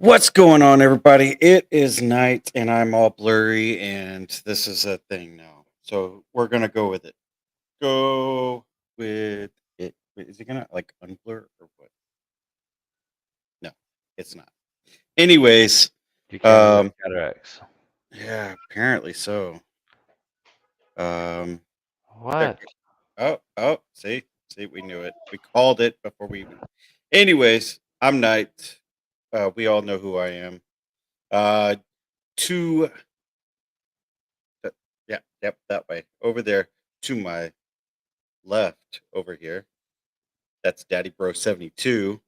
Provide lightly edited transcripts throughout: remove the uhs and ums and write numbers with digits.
What's going on, everybody? It is night and I'm all blurry, and this is a thing now. So we're gonna go with it. Go with it. Wait, is it gonna like unblur or what? No, it's not. Anyways, You can't blur um, cataracts. yeah, apparently so. Um, What? see, we knew it. We called it before we even. Anyways, I'm Knight. We all know who I am. To yeah, yep, that way. Over there to my left over here. That's Daddy Bro 72.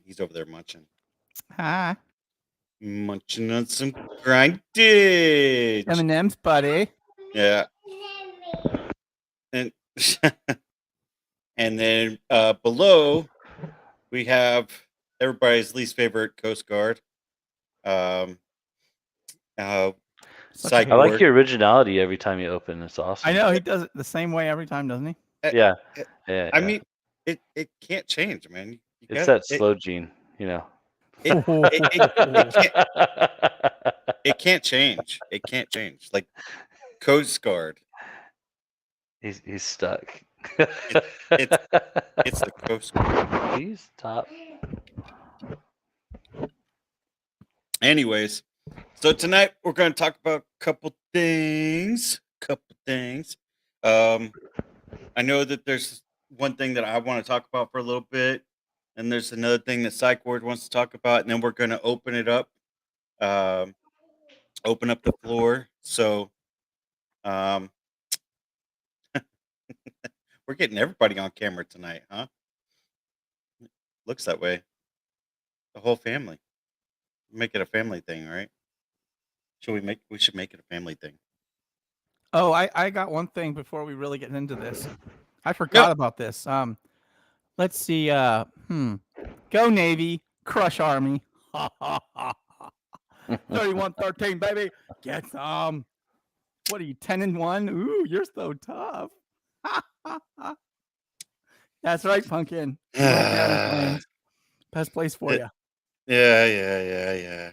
He's over there munching. Hi. Munching on some grindage. M&M's, buddy. Yeah. And and then below we have everybody's least favorite Coast Guard. Psych I like ward. your originality every time you open. It's awesome. I know he does it the same way every time, doesn't he? Yeah. I mean, it can't change, man. It's that slow gene, you know. It can't change. It can't change. Like Coast Guard. He's stuck. It's the Coast Guard. He's top. Anyways, so tonight we're going to talk about a couple things. I know that there's one thing that I want to talk about for a little bit, and there's another thing that Psych Ward wants to talk about, and then we're going to open it up, open up the floor. So, we're getting everybody on camera tonight, huh? Looks that way. The whole family. Make it a family thing, right? We should make it a family thing. Oh, I got one thing before we really get into this. I forgot about this. Let's see. Go Navy, crush Army. 31-13, baby. Get some. What are you, 10-1? Ooh, you're so tough. That's right, Pumpkin. Best place for you. Yeah.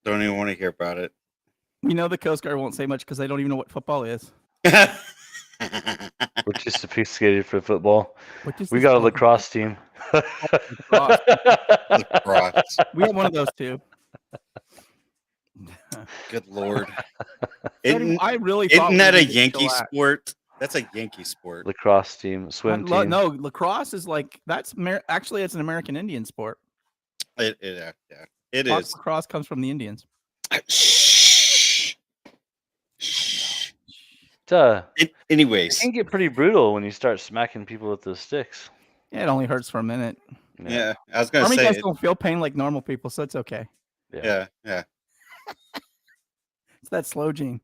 Don't even want to hear about it. You know the Coast Guard won't say much because they don't even know what football is. We're too sophisticated for football. We got a lacrosse team. Lacrosse. We have one of those too. Good Lord. I really isn't that a Yankee sport? That's a Yankee sport. Lacrosse team, swim team. No, lacrosse is like actually it's an American Indian sport. It is. Lacrosse comes from the Indians. Shh. Anyways, it can get pretty brutal when you start smacking people with those sticks. Yeah, it only hurts for a minute. Yeah, I was gonna say. Army guys don't feel pain like normal people, so it's okay. Yeah. It's that slow gene.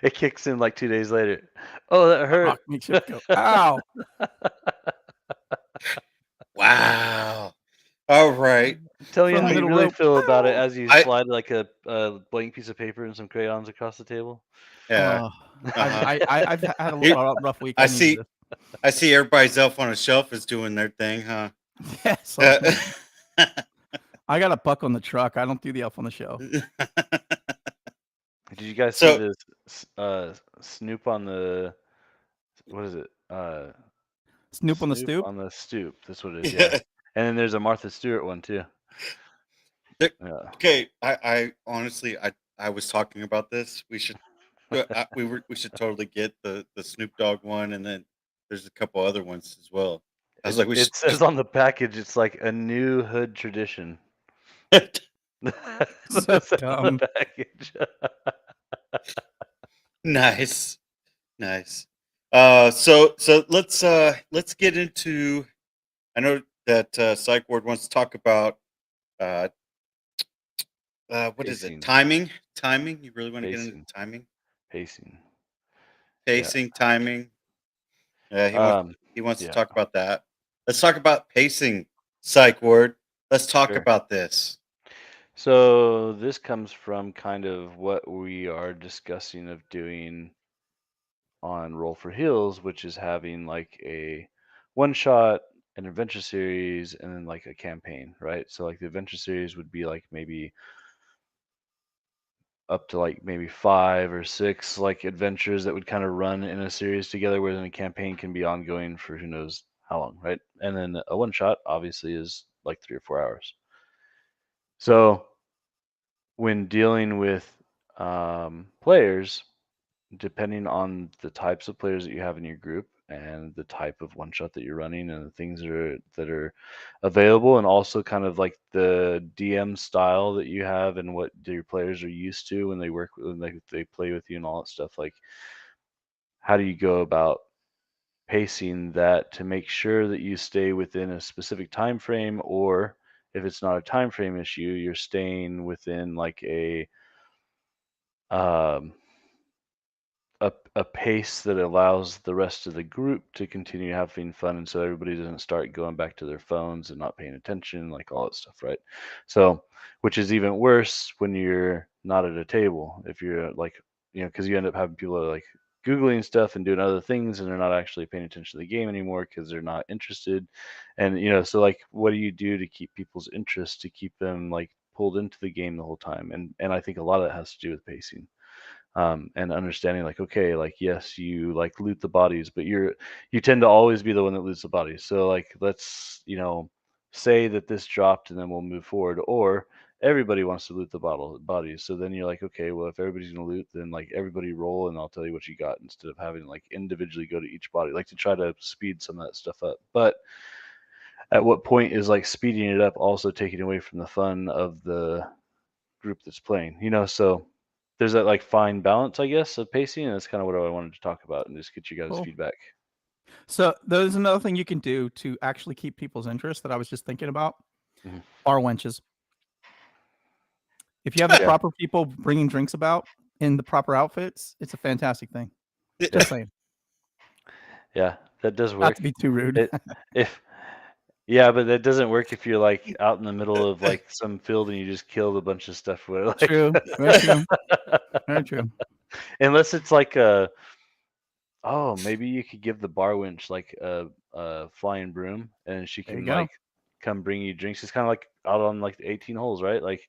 It kicks in like 2 days later. Oh, that hurt. Makes you go, ow. Wow. All right. Tell me how you really feel about it as you slide like a blank piece of paper and some crayons across the table. Yeah. I've had a rough week. I see everybody's elf on a shelf is doing their thing, huh? Yes. I got a buck on the truck. I don't do the elf on the shelf. Did you guys see this Snoop on the what is it? Snoop on the stoop? On the stoop. That's what it is, yeah. And then there's a Martha Stewart one too. Okay, I honestly I was talking about this. We should we should totally get the Snoop Dogg one, and then there's a couple other ones as well. I was like, it says on the package, it's like a new hood tradition. So dumb. Package. Nice. So let's get into. I know that Psych Ward wants to talk about what is it? Timing. You really want to get into timing? Pacing. Timing. Yeah, he wants to talk about that. Let's talk about pacing, Psych Ward. Let's talk about this. So this comes from kind of what we are discussing of doing on Roll for Heals, which is having like a one shot, an adventure series, and then like a campaign, right? So like the adventure series would be like maybe up to like maybe 5 or 6 like adventures that would kind of run in a series together, whereas a campaign can be ongoing for who knows how long, right? And then a one shot obviously is like 3 or 4 hours. So when dealing with players, depending on the types of players that you have in your group and the type of one shot that you're running and the things that are available, and also kind of like the DM style that you have and what your players are used to when they work when they play with you and all that stuff, like how do you go about pacing that to make sure that you stay within a specific time frame, or if it's not a time frame issue, you're staying within like um a pace that allows the rest of the group to continue having fun, and so everybody doesn't start going back to their phones and not paying attention, like all that stuff, right? So, which is even worse when you're not at a table. If you're like, because you end up having people that are like googling stuff and doing other things, and they're not actually paying attention to the game anymore because they're not interested. And so like, what do you do to keep people's interest, to keep them like pulled into the game the whole time? And I think a lot of that has to do with pacing, and understanding like, okay, like yes, you like loot the bodies, but you tend to always be the one that loots the bodies. So like, let's say that this dropped and then we'll move forward, or everybody wants to loot the bodies. So then you're like, okay, well, if everybody's gonna loot, then like everybody roll and I'll tell you what you got, instead of having like individually go to each body, like to try to speed some of that stuff up. But at what point is like speeding it up also taking away from the fun of the group that's playing? So there's that like fine balance, I guess, of pacing, and that's kind of what I wanted to talk about and just get you guys' Cool. feedback. So there's another thing you can do to actually keep people's interest that I was just thinking about. Mhm. Bar wenches. If you have the Yeah. proper people bringing drinks about in the proper outfits, it's a fantastic thing. Just saying. Yeah, that does Not work. to be too rude. If Yeah, but that doesn't work if you're like out in the middle of like some field and you just killed a bunch of stuff with like True. Very true. Very true. Unless it's like maybe you could give the bar wench like a flying broom, and she There you can go. like come bring you drinks. It's kind of like out on like the 18 holes, right? Like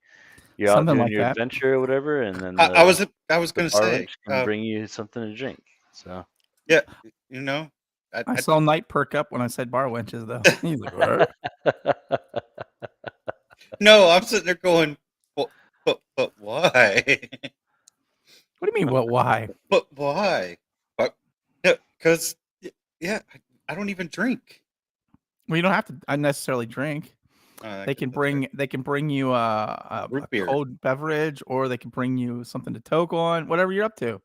you're out Something doing like your that. adventure or whatever, and then I was the gonna bar say, wench can bring you something to drink. So yeah, you know, I, I I saw Knight perk up when I said bar wenches, though. He's like, what? no, I'm sitting there going, but why? What do you mean, what? Why? But why? But because yeah, I don't even drink. Well, you don't have to unnecessarily drink. I They guess can that's right. bring you a Root beer. cold beverage, or they can bring you something to toke on, whatever you're up to.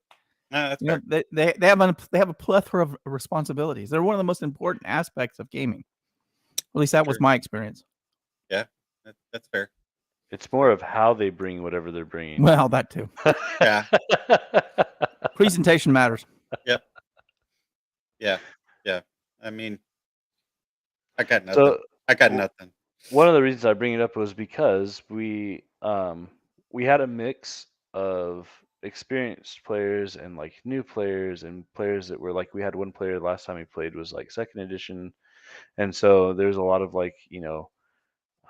That's fair. They have a plethora of responsibilities. They're one of the most important aspects of gaming. At least that was True. my experience. Yeah, that's fair. it's more of how they bring whatever they're bringing. Well, that too. Yeah. Presentation matters. Yep. Yeah. Yeah. I mean, I got nothing. So I got w- nothing. one of the reasons I bring it up was because we had a mix of experienced players and like new players and players that were like, we had one player last time he played was like second edition, and so there's a lot of like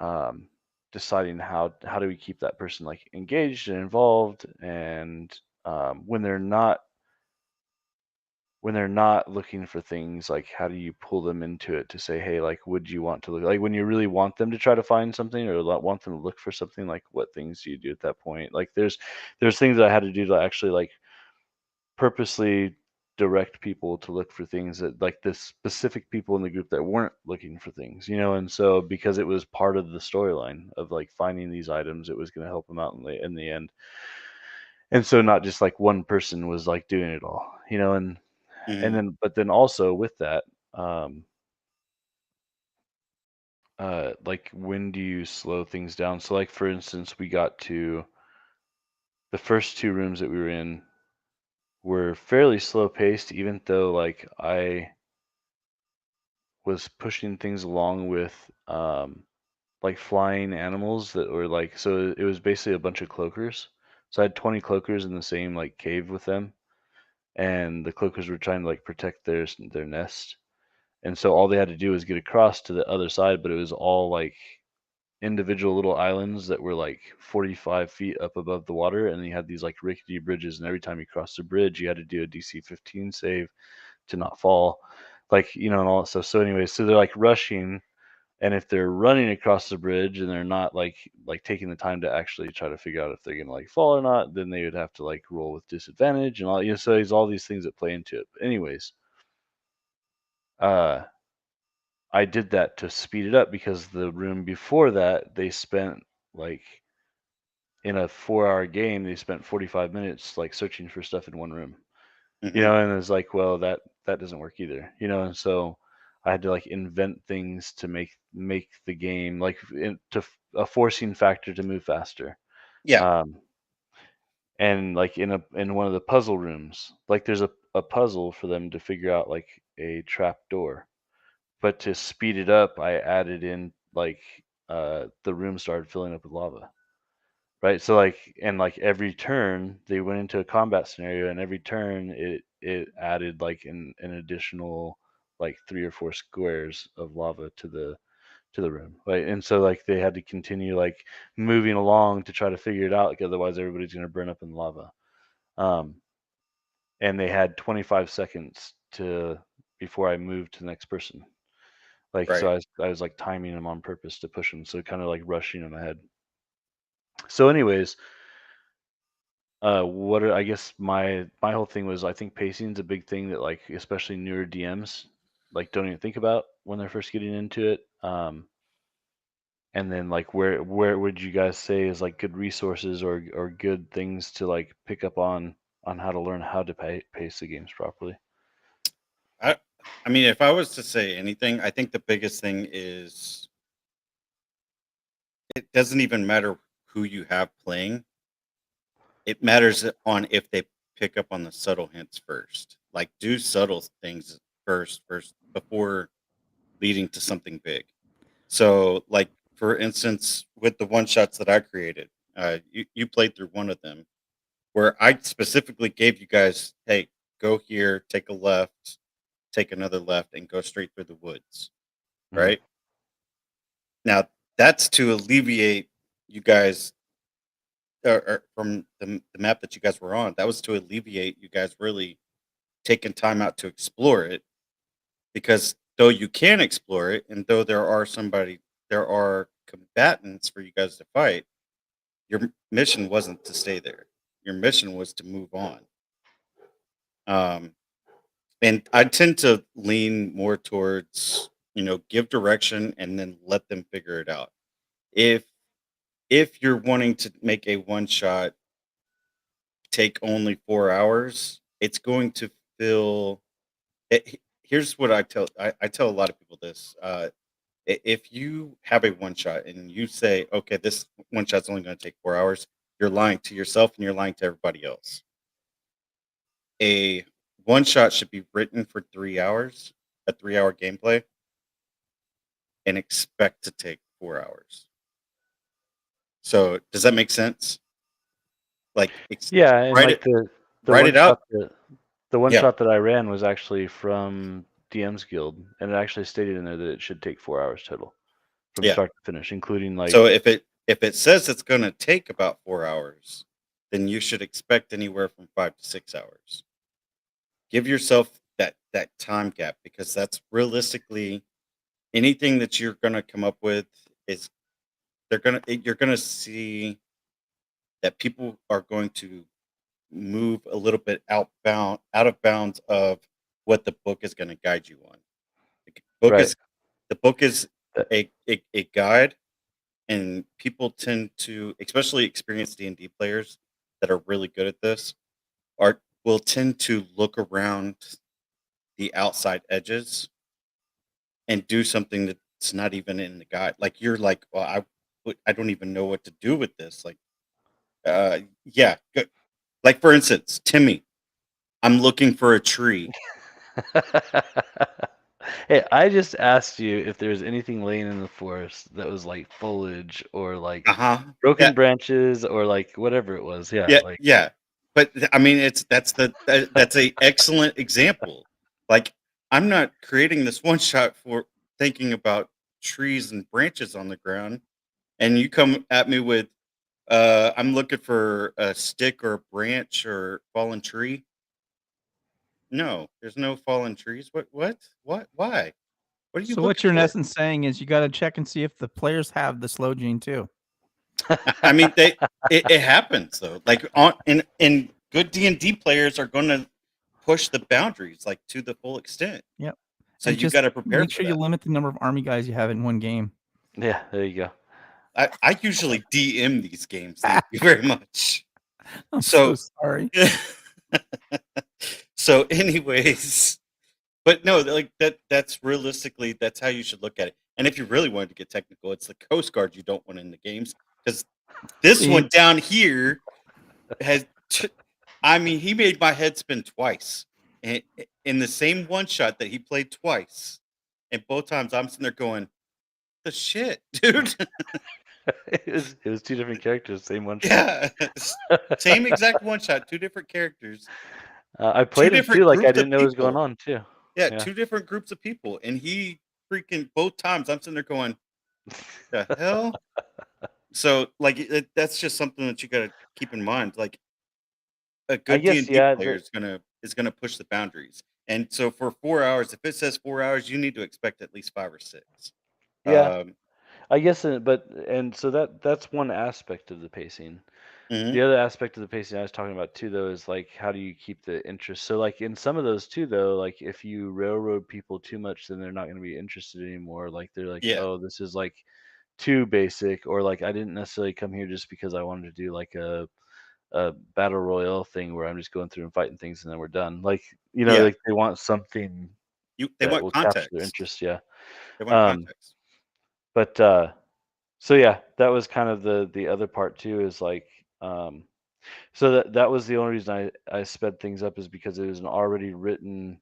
um, deciding how do we keep that person like engaged and involved, and when they're not looking for things, like how do you pull them into it to say, hey, like would you want to look, like when you really want them to try to find something or want them to look for something, like what things do you do at that point? Like there's things that I had to do to actually like purposely direct people to look for things that like the specific people in the group that weren't looking for things, and so because it was part of the storyline of like finding these items, it was going to help them out in the end. And so not just like one person was like doing it all, and Mhm. then but then also with that, um like when do you slow things down? So like for instance, we got to the first two rooms that we were in were fairly slow paced, even though like I was pushing things along with like flying animals that were like, so it was basically a bunch of cloakers. So I had 20 cloakers in the same like cave with them, and the cloakers were trying to like protect their nest, and so all they had to do was get across to the other side, but it was all like individual little islands that were like 45 feet up above the water, and you had these like rickety bridges, and every time you crossed the bridge you had to do a DC 15 save to not fall, like, you know, and all that stuff. So anyways, so they're like rushing, and if they're running across the bridge and they're not like taking the time to actually try to figure out if they're gonna like fall or not, then they would have to like roll with disadvantage and all, you know, so there's all these things that play into it. But anyways, uh I did that to speed it up because the room before that they spent like, in a 4-hour game they spent 45 minutes like searching for stuff in one room, you Mhm. know, and it's like, well, that doesn't work either, you know, and so I had to like invent things to make the game like a forcing factor to move faster. Yeah. um and like in one of the puzzle rooms, like there's a puzzle for them to figure out like a trap door, but to speed it up I added in like the room started filling up with lava. Right. So like, and like every turn they went into a combat scenario, and every turn it added like an additional like 3 or 4 squares of lava to the room. Right. And so like they had to continue like moving along to try to figure it out, like otherwise everybody's gonna burn up in lava. Um and they had 25 seconds to before I moved to the next person. Like so Right. I was like timing them on purpose to push them, so kind of like rushing them ahead. So anyways, I guess my whole thing was, I think pacing is a big thing that like especially newer DMs like don't even think about when they're first getting into it. And then like where would you guys say is like good resources or good things to like pick up on how to learn how to pace the games properly? I I mean, if I was to say anything, I think the biggest thing is it doesn't even matter who you have playing. It matters on if they pick up on the subtle hints first. Like do subtle things first before leading to something big. So, like for instance, with the one shots that I created, you played through one of them where I specifically gave you guys, hey, go here, take a left, take another left, and go straight through the woods. Mhm. Right now, that's to alleviate you guys or from the map that you guys were on. That was to alleviate you guys really taking time out to explore it, because though you can explore it, and though there are combatants for you guys to fight, your mission wasn't to stay there. Your mission was to move on. Um, and I tend to lean more towards, give direction and then let them figure it out. If if you're wanting to make a one shot take only 4 hours, it's going to feel. Here's what I tell a lot of people this. If you have a one shot and you say, okay, this one shot's only going to take 4 hours, you're lying to yourself and you're lying to everybody else. A one shot should be written for 3 hours, a 3 hour gameplay, and expect to take 4 hours. So does that make sense? Like, Yeah, and write like it, the write one it out. shot the one Yeah, shot that I ran was actually from DM's Guild, and it actually stated in there that it should take 4 hours total from yeah. start to finish, including like. So if it says it's going to take about 4 hours, then you should expect anywhere from 5 to 6 hours. Give yourself that time gap, because that's realistically anything that you're going to come up with is you're going to see that people are going to move a little bit out of bounds of what the book is going to guide you on. The book Right. is the book is That, a guide, and people tend to, especially experienced D&D players that are really good at this, are will tend to look around the outside edges and do something that's not even in the guide. Like you're like, well, I don't even know what to do with this. Like, yeah, like for instance, Timmy, I'm looking for a tree. hey, I just asked you if there's anything laying in the forest that was like foliage or like Uh huh. broken Yeah, branches or like whatever it was. Yeah, yeah, like yeah. But I mean, that's a excellent example. Like, I'm not creating this one shot for thinking about trees and branches on the ground, and you come at me with, I'm looking for a stick or a branch or fallen tree. No, there's no fallen trees. What? Why? What are you So what looking you're in for? essence saying is you got to check and see if the players have the slow gene too. I mean, it happens though. Like in good D&D players are going to push the boundaries like to the full extent. Yep. So And you just got to prepare make for sure you that. limit the number of army guys you have in one game. Yeah, there you go. I usually DM these games. Thank you very much. I'm so So sorry. so anyways, but no, like that's realistically that's how you should look at it. And if you really wanted to get technical, it's the Coast Guard you don't want in the games because this See? one down here has I mean, he made my head spin twice in the same one shot that he played twice. And both times I'm sitting there going, the shit, dude. It was two different characters, same one shot. Yeah. Same exact one shot, two different characters, I two played him too, different like I groups of didn't know what was going people. on too. Yeah, Yeah. two different groups of people. And he freaking both times I'm sitting there going, the hell? So like that's just something that you gotta keep in mind. Like a I good D guess and D yeah. player is gonna push the boundaries. And so for 4 hours, if it says 4 hours, you need to expect at least 5 or 6. Yeah, Um, I guess, and so that's one aspect of the pacing. mhm, The other aspect of the pacing I was talking about too, though, is like how do you keep the interest? So like in some of those too, though, like if you railroad people too much, then they're not going to be interested anymore. Like they're like, yeah, oh, this is like too basic, or like I didn't necessarily come here just because I wanted to do like a battle royale thing where I'm just going through and fighting things and then we're done. Like yeah. like they want something They that want will capture their context. interest. Yeah. They want Um, context. but so yeah, that was kind of the other part too. Is like um, so that was the only reason I sped things up is because it was an already written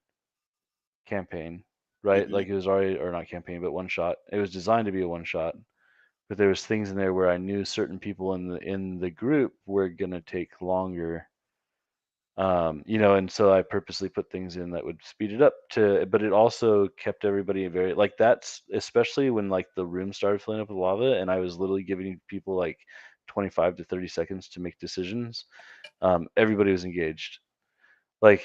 campaign, right? Mhm, Like it was already or not campaign, but one shot. It was designed to be a one shot, but there was things in there where I knew certain people in the group were gonna take longer. And so I purposely put things in that would speed it up but it also kept everybody very like that's especially when like the room started filling up with lava and I was literally giving people like 25 to 30 seconds to make decisions. Everybody was engaged. Like,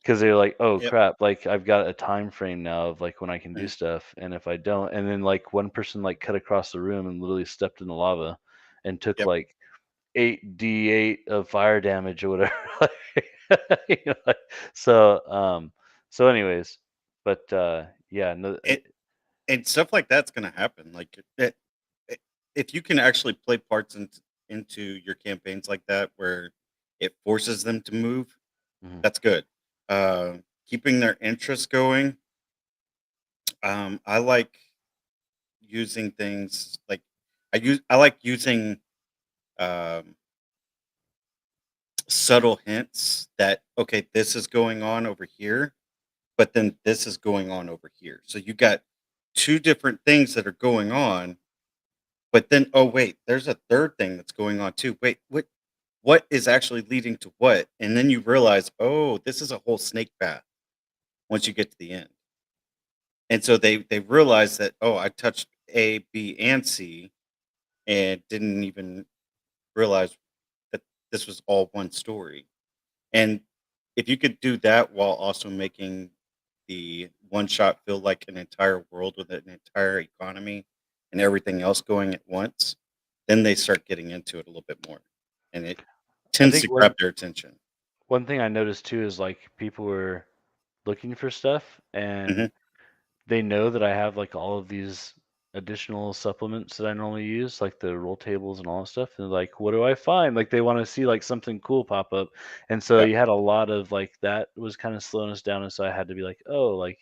because they're like, "Oh yep, crap, like I've got a time frame now of like when I can do mhm, stuff, and if I don't," and then like one person like cut across the room and literally stepped in the lava and took yep. like 8d8 of fire damage or whatever. Like, so so anyways, but yeah, no, It and stuff like that's gonna happen. Like I if you can actually play parts into your campaigns like that where it forces them to move, mhm. that's good. Keeping their interest going. I like using things like I like using um, subtle hints that okay, this is going on over here, but then this is going on over here. So you got two different things that are going on, but then oh wait, there's a third thing that's going on too. Wait, what is actually leading to what? And then you realize, oh, this is a whole snake path once you get to the end. And so they realize that oh, I touched A, B, and C and didn't even realize that this was all one story. And if you could do that while also making the one shot feel like an entire world with an entire economy and everything else going at once, then they start getting into it a little bit more. And it I tends think to grab their attention. one thing I noticed too is like people were looking for stuff and Hmm. they know that I have like all of these additional supplements that I normally use, like the roll tables and all that stuff. And they're like, what do I find? Like they want to see like something cool pop up. And so Yeah. you had a lot of like that was kind of slowing us down. And so I had to be like, oh, like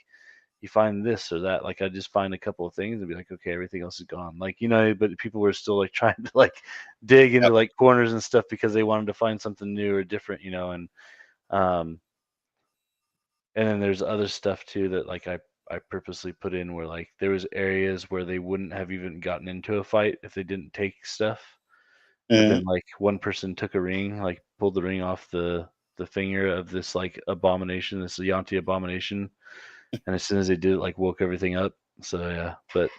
you find this or that. Like I just find a couple of things and be like, okay, everything else is gone. Like, but people were still like trying to like dig into Yep. like corners and stuff because they wanted to find something new or different, um and then there's other stuff too that like I purposely put in where like there was areas where they wouldn't have even gotten into a fight if they didn't take stuff. But Mhm. then like one person took a ring, like pulled the ring off the finger of this like abomination, this Yanti abomination, and as soon as they did it, like woke everything up. So yeah, but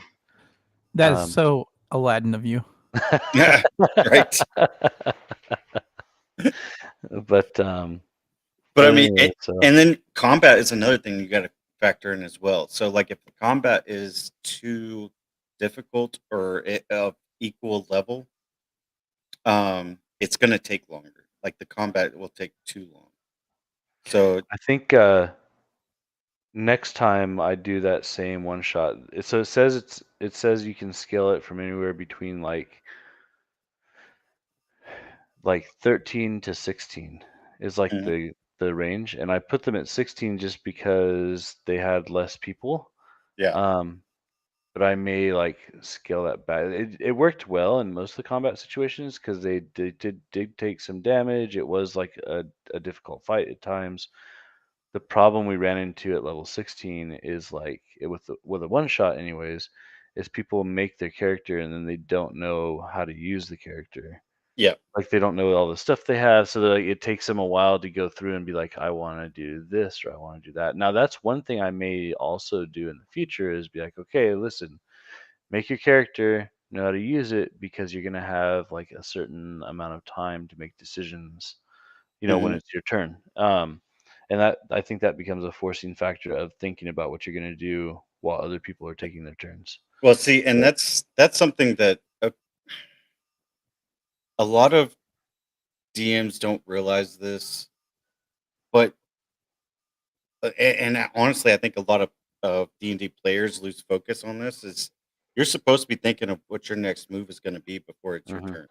That is so Aladdin of you. Yeah, right. but But I mean, anyway, so and then combat is another thing you got to factor in as well. So, like, if the combat is too difficult or of equal level, it's going to take longer. Like, the combat will take too long. So, I think next time I do that same one shot, so it says you can scale it from anywhere between like 13 to 16 is like mhm, the range, and I put them at 16 just because they had less people. yeah, But I may like scale that back. It worked well in most of the combat situations because they did take some damage. It was like a difficult fight at times. The problem we ran into at level 16 is like with a one shot anyways, is people make their character and then they don't know how to use the character. yeah, Like they don't know all the stuff they have, so like it takes them a while to go through and be like, I want to do this or I want to do that. Now that's one thing I may also do in the future is be like, okay, listen, make your character know how to use it because you're gonna have like a certain amount of time to make decisions, when mhm. it's your turn. And that I think that becomes a forcing factor of thinking about what you're gonna do while other people are taking their turns. Well, see, and But that's something that a lot of DMs don't realize this, but and honestly, I think a lot of D&D players lose focus on this. Is you're supposed to be thinking of what your next move is going to be before it's your mhm. turn.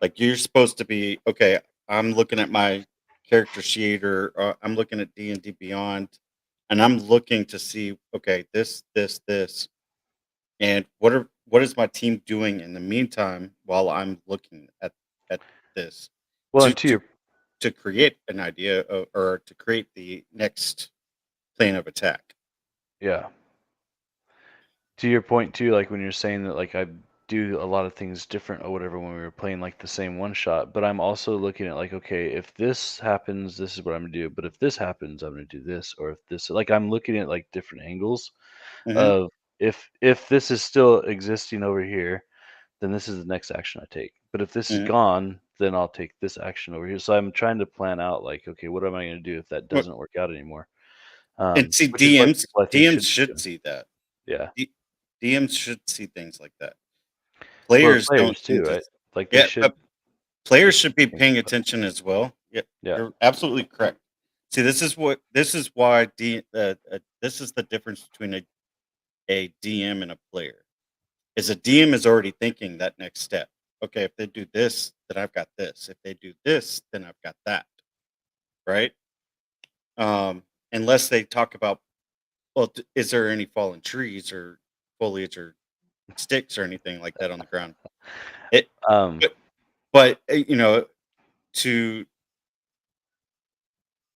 Like you're supposed to be okay. I'm looking at my character sheet, or I'm looking at D&D Beyond, and I'm looking to see okay, this, and what is my team doing in the meantime while I'm looking at this Well, to and to to your to create an idea or to create the next plan of attack. yeah, to your point too, like when you're saying that like I do a lot of things different or whatever when we were playing like the same one shot, but I'm also looking at like, okay, if this happens, this is what I'm gonna do. But if this happens, I'm gonna do this, or if this like I'm looking at like different angles Hmm. of if this is still existing over here, then this is the next action I take. But if this is Hmm. gone, then I'll take this action over here. So I'm trying to plan out like, okay, what am I gonna do if that doesn't work out anymore? And see, Which is what people I think DMs should be should doing. see that. Yeah. D- DMs should see things like that. Well, the Players don't players too, tend to. right? Like they Yeah, should but players they should should be be thinking paying about it. attention as well. Yeah, Yeah. you're absolutely correct. See, this is why this is the difference between a DM and a player. Is a DM is already thinking that next step. Okay, if they do this, then I've got this. If they do this, then I've got that. Right? Unless they talk about, well, is there any fallen trees or foliage or sticks or anything like that on the ground? It, Um, but, to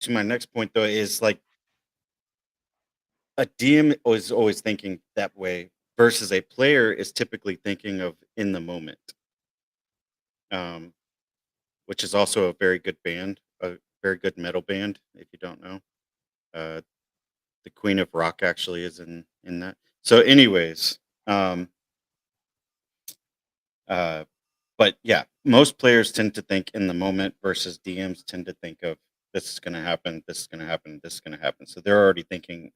my next point though is like a DM is always thinking that way versus a player is typically thinking of in the moment, um, which is also a very good band, a very good metal band. If you don't know, uh, the Queen of Rock actually is in that. So, anyways, um, uh, but yeah, most players tend to think in the moment versus DMs tend to think of this is going to happen, this is going to happen, this is going to happen. So they're already thinking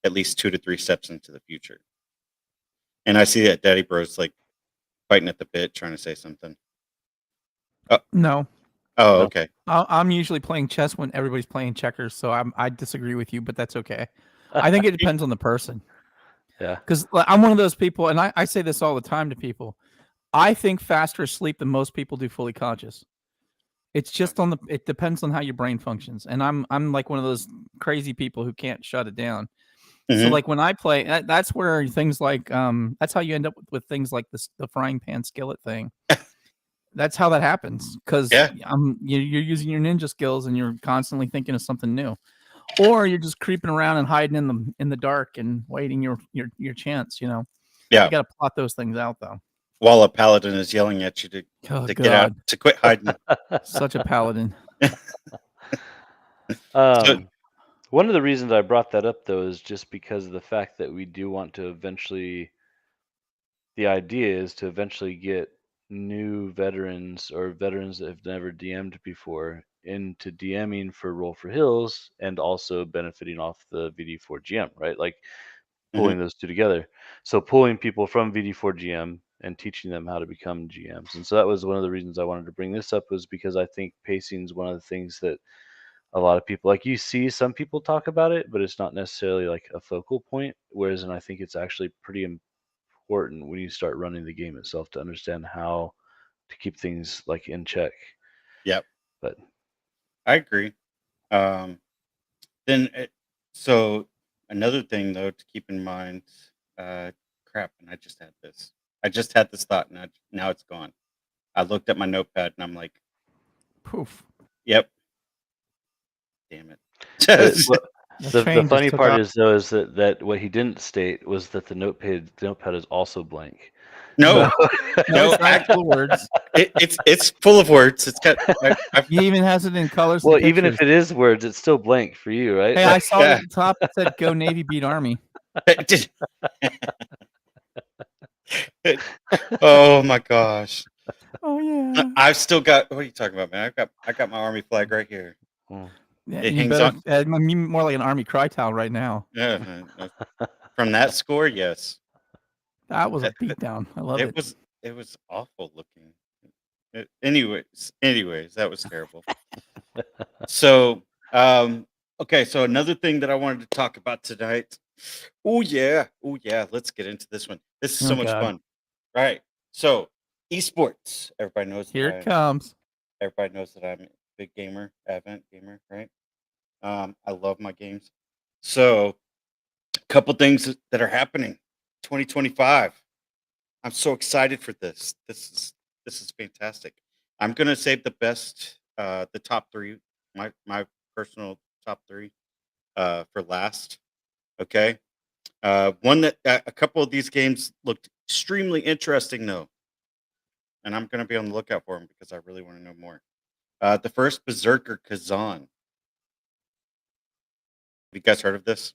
at least 2 to 3 steps into the future. And I see that Daddy Bro's like biting at the bit, trying to say something. Oh, No, oh, no. okay. I'm usually playing chess when everybody's playing checkers, so I disagree with you, but that's okay. I think it depends on the person. Yeah. Because I'm one of those people, and I say this all the time to people. I think faster asleep than most people do fully conscious. It's just it depends on how your brain functions. And I'm like one of those crazy people who can't shut it down. So Hmm. like when I play, that's where things like that's how you end up with things like this the frying pan skillet thing. That's how that happens because Yeah, you're using your ninja skills and you're constantly thinking of something new, or you're just creeping around and hiding in the dark and waiting your chance. You yeah. got to plot those things out though. While a paladin is yelling at you Oh to get out, God, to quit hiding. such a paladin. One of the reasons I brought that up, though, is just because of the fact that we do want to eventually. The idea is to eventually get new veterans or veterans that have never DM'd before into DMing for Roll for Hills and also benefiting off the VD4GM, right? Like pulling those two together. So pulling people from VD4GM and teaching them how to become GMs. And so that was one of the reasons I wanted to bring this up, was because I think pacing is one of the things that a lot of people, like, you see some people talk about it, but it's not necessarily like a focal point. Whereas, and I think it's actually pretty important when you start running the game itself to understand how to keep things like in check. Yep, But I agree. So another thing though to keep in mind, crap, and I just had this. I just had this thought, and now it's gone. I looked at my notepad, and I'm like, Poof. "Yep, damn it." the funny part is though is that what he didn't state was that the notepad is also blank. No, no, it's actual words. It's full of words. It's got. He even has it in colors. Well, and even if pictures. it is words, it's still blank for you, right? Hey, I saw it at the top. It said "Go Navy, beat Army." Oh my gosh! Oh yeah. I've still got. What are you talking about, man? I got my Army flag right here. Yeah, It you hangs better. on. I mean, more like an Army cry towel right now. Yeah, from that score, yes. That was a beatdown. I love it. It was awful looking. Anyways, that was terrible. So, okay. So another thing that I wanted to talk about tonight. Oh yeah, let's get into this one. This is so much fun. Right. So, esports. Everybody knows. Here it comes. Everybody knows that I'm a big gamer, advent gamer, right? I love my games. So, a couple things that are happening. 2025. I'm so excited for this. This is fantastic. I'm gonna save the best, the top three, my personal top three, for last. Okay. One that a couple of these games looked extremely interesting though, and I'm gonna be on the lookout for them because I really want to know more. The first, Berserker Kazan. Have you guys heard of this?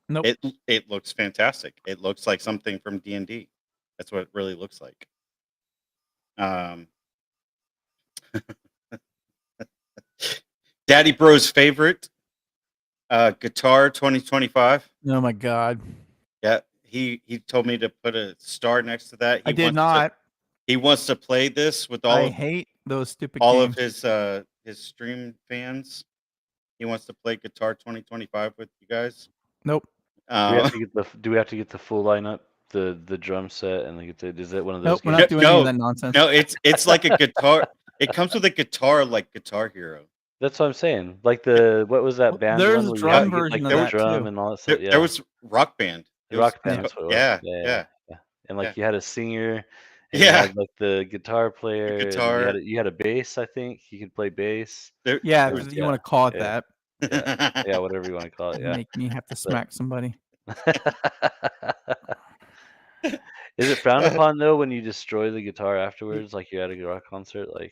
Nope. It looks fantastic. It looks like something from D&D. That's what it really looks like. Daddy Bro's favorite, Guitar 2025. Oh my god. Yeah, he told me to put a star next to that. I did not. He wants to play this with I hate those stupid all games. of his stream fans. He wants to play Guitar 2025 with you guys. Nope. Do we have to get the full lineup, the drum set, and is it one of those? Nope, we're not doing any of that nonsense. No, it's like a guitar. It comes with a guitar, like Guitar Hero. That's what I'm saying. Like what was that band? There's one a drum version of that drum too. and all that stuff. There was Rock Band. Rock Band. That's what it was. Yeah. And like you had a singer. And Yeah. you had like the guitar player. The guitar. And you had a bass. I think you could play bass. You want to call it that. Yeah, whatever you want to call it. Yeah. Make me have to smack somebody. Is it frowned upon though when you destroy the guitar afterwards, like you're at a rock concert? Like,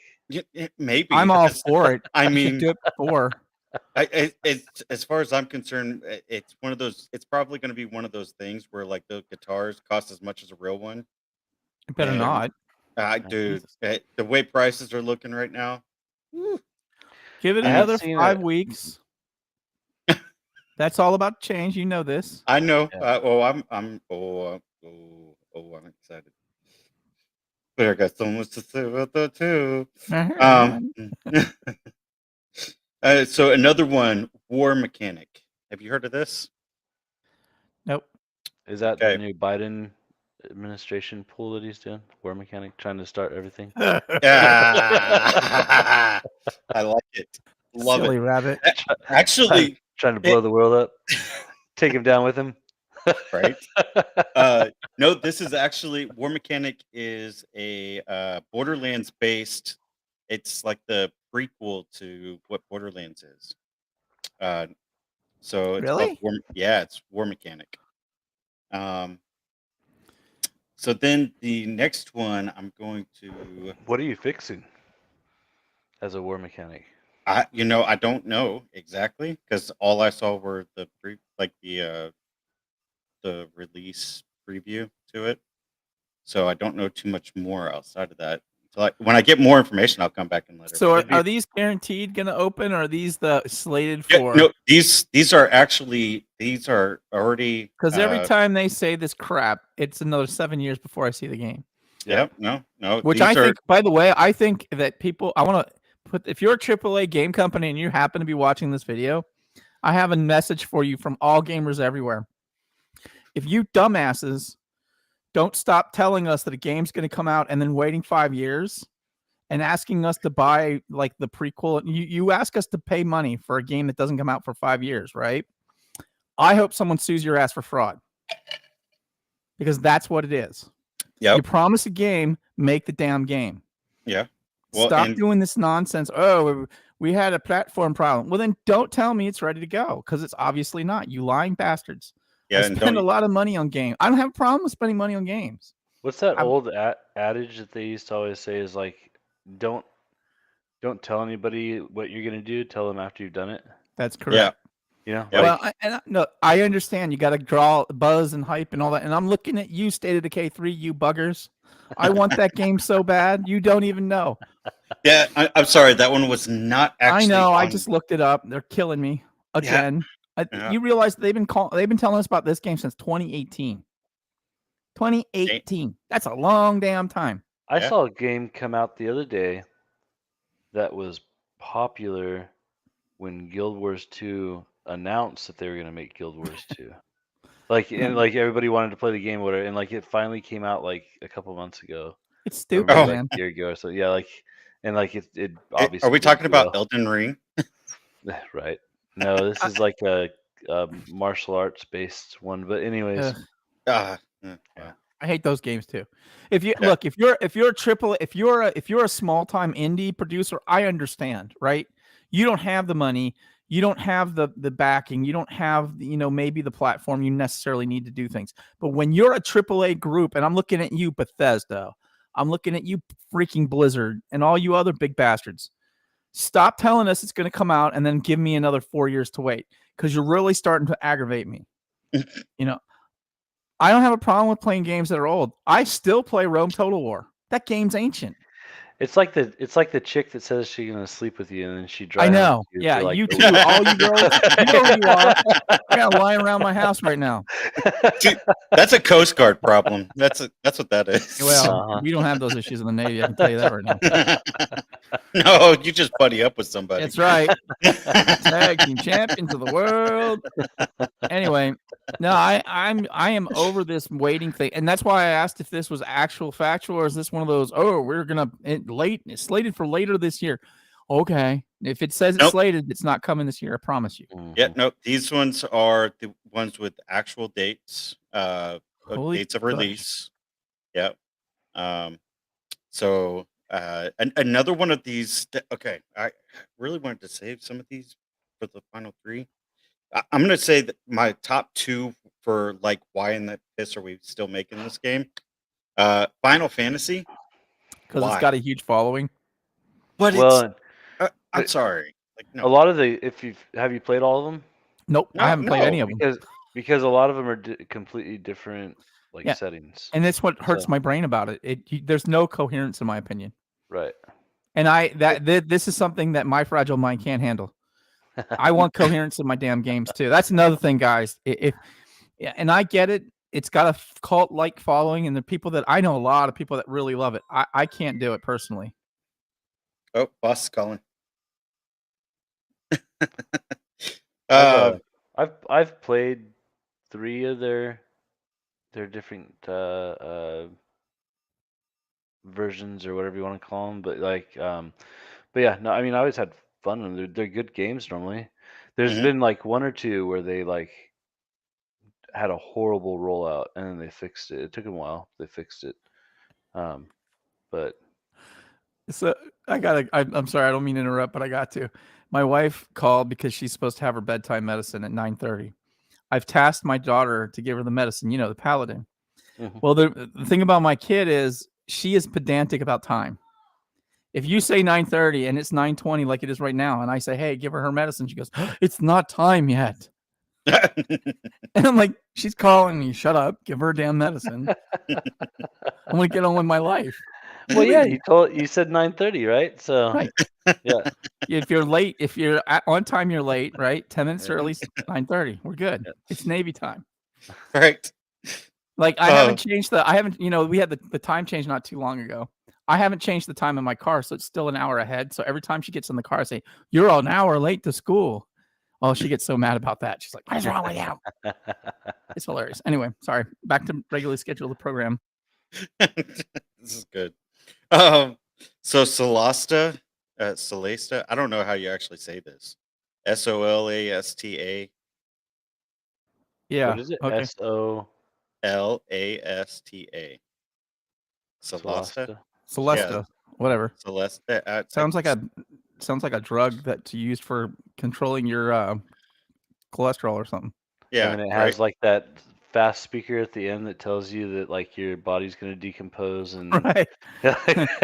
maybe. I'm all for it. I mean, do it before. As far as I'm concerned, it's one of those. It's probably going to be one of those things where like the guitars cost as much as a real one. It better not. Dude, the way prices are looking right now. Woo. Give it another 5 weeks. That's all about change. You know this. I know. Yeah. I'm excited. But I got so much to say about that too. So another one, War Mechanic. Have you heard of this? Nope. Is that the new Biden administration pool that he's doing? War Mechanic, trying to start everything. I like it. Love Silly it. rabbit. Actually, trying to blow the world up. Take him down with him. Right. No, this is actually War Mechanic is a Borderlands based. It's like the prequel to what Borderlands is. So it's really? it's War Mechanic. So then the next one I'm going to. What are you fixing as a War Mechanic? I don't know exactly because all I saw were the release preview to it. So I don't know too much more outside of that. So when I get more information, I'll come back and let So everybody. are these guaranteed going to open, or are these the slated Yeah, for? no, these are already. Because every time they say this crap, it's another 7 years before I see the game. Yeah, no, Which these I are. think, by the way, I think that people, I want to put, if you're a AAA game company and you happen to be watching this video, I have a message for you from all gamers everywhere. If you dumbasses don't stop telling us that a game's going to come out and then waiting 5 years and asking us to buy like the prequel, you ask us to pay money for a game that doesn't come out for 5 years, right? I hope someone sues your ass for fraud, because that's what it is. Yep. You promise a game, make the damn game. Yeah. Well, stop doing this nonsense. Oh, we had a platform problem. Well, then don't tell me it's ready to go, because it's obviously not. You lying bastards. Yeah, I spend a lot of money on games. I don't have a problem with spending money on games. What's that old adage that they used to always say is like, don't tell anybody what you're gonna do. Tell them after you've done it. That's correct. Yeah. Well, no, I understand. You got to draw buzz and hype and all that. And I'm looking at you, State of Decay 3, you buggers. I want that game so bad. You don't even know. Yeah, I'm sorry. That one was not actually. I know. I just looked it up. They're killing me again. Yeah. You realize they've been telling us about this game since 2018. 2018. That's a long damn time. I saw a game come out the other day that was popular when Guild Wars 2 announced that they were going to make Guild Wars 2. And everybody wanted to play the game, whatever, and it finally came out like a couple months ago. It's stupid, man. A year ago, so yeah, it obviously. Are we talking about Elden Ring? Right. No, this is like a martial arts based one, but anyways. Yeah. I hate those games too. If you look, if you're a small time indie producer, I understand, right? You don't have the money, you don't have the backing, you don't have maybe the platform you necessarily need to do things. But when you're a AAA group, and I'm looking at you, Bethesda, I'm looking at you, freaking Blizzard, and all you other big bastards, stop telling us it's going to come out and then give me another 4 years to wait, because you're really starting to aggravate me. I don't have a problem with playing games that are old. I still play Rome Total War. That game's ancient. It's like the chick that says she's gonna sleep with you and then she drives. I know. Yeah, you too. All you girls, you know who you are. You're kind of lying around my house right now. Dude, that's a Coast Guard problem. That's what that is. Well, we don't have those issues in the Navy. I can tell you that right now. No, you just buddy up with somebody. That's right. Tag team champions of the world. Anyway, no, I am over this waiting thing, and that's why I asked if this was actual factual, or is this one of those? Oh, we're gonna it's slated for later this year. Okay, if it says it's slated, it's not coming this year. I promise you. Yeah, no, these ones are the ones with actual dates, dates of release. Yep. So another one of these. Okay, I really wanted to save some of these for the final three. I'm gonna say that my top two for why in the piss are we still making this game? Final Fantasy, because it's got a huge following. But I'm sorry. No. A lot of have you played all of them? Nope, I haven't played any of them because a lot of them are completely different settings, and that's what hurts my brain about it. There's no coherence in my opinion. Right. And this is something that my fragile mind can't handle. I want coherence in my damn games too. That's another thing, guys. And I get it. It's got a cult-like following, and the people that I know, a lot of people that really love it. I can't do it personally. Oh, boss is calling. I've played 3 of their different versions or whatever you want to call them, but yeah, no, I mean I always had fun and they're good games normally. There's been 1 or 2 where they had a horrible rollout and then they fixed it. It took them a while. They fixed it. But so I'm sorry, I don't mean to interrupt, but I got to. My wife called because she's supposed to have her bedtime medicine at 9:30. I've tasked my daughter to give her the medicine, the Paladin. Mm-hmm. Well, the thing about my kid is she is pedantic about time. If you say 9:30 and it's 9:20 like it is right now, and I say, "Hey, give her medicine," she goes, "It's not time yet." And I'm like, "She's calling me. Shut up. Give her damn medicine. I'm gonna get on with my life." Well, yeah, you said 9:30, right? So Right. yeah, If you're late, if you're on time, you're late, right? 10 minutes early, 9:30. We're good. Yeah. It's Navy time. Right. Like I haven't changed I haven't, we had the time change not too long ago. I haven't changed the time in my car, so it's still an hour ahead. So every time she gets in the car, I say, "You're an hour late to school." Oh, she gets so mad about that. She's like, "What is wrong with you?" It's hilarious. Anyway, sorry. Back to regularly scheduled program. This is good. So Solasta, I don't know how you actually say this. Solasta. Yeah. What is it? Okay. S-O Lasta. Solasta? Solasta? Celesta. Whatever. Celeste. Sounds like a drug that's used for controlling your cholesterol or something. yeah, And then it right. has like that fast speaker at the end that tells you that like your body's going to decompose and Right.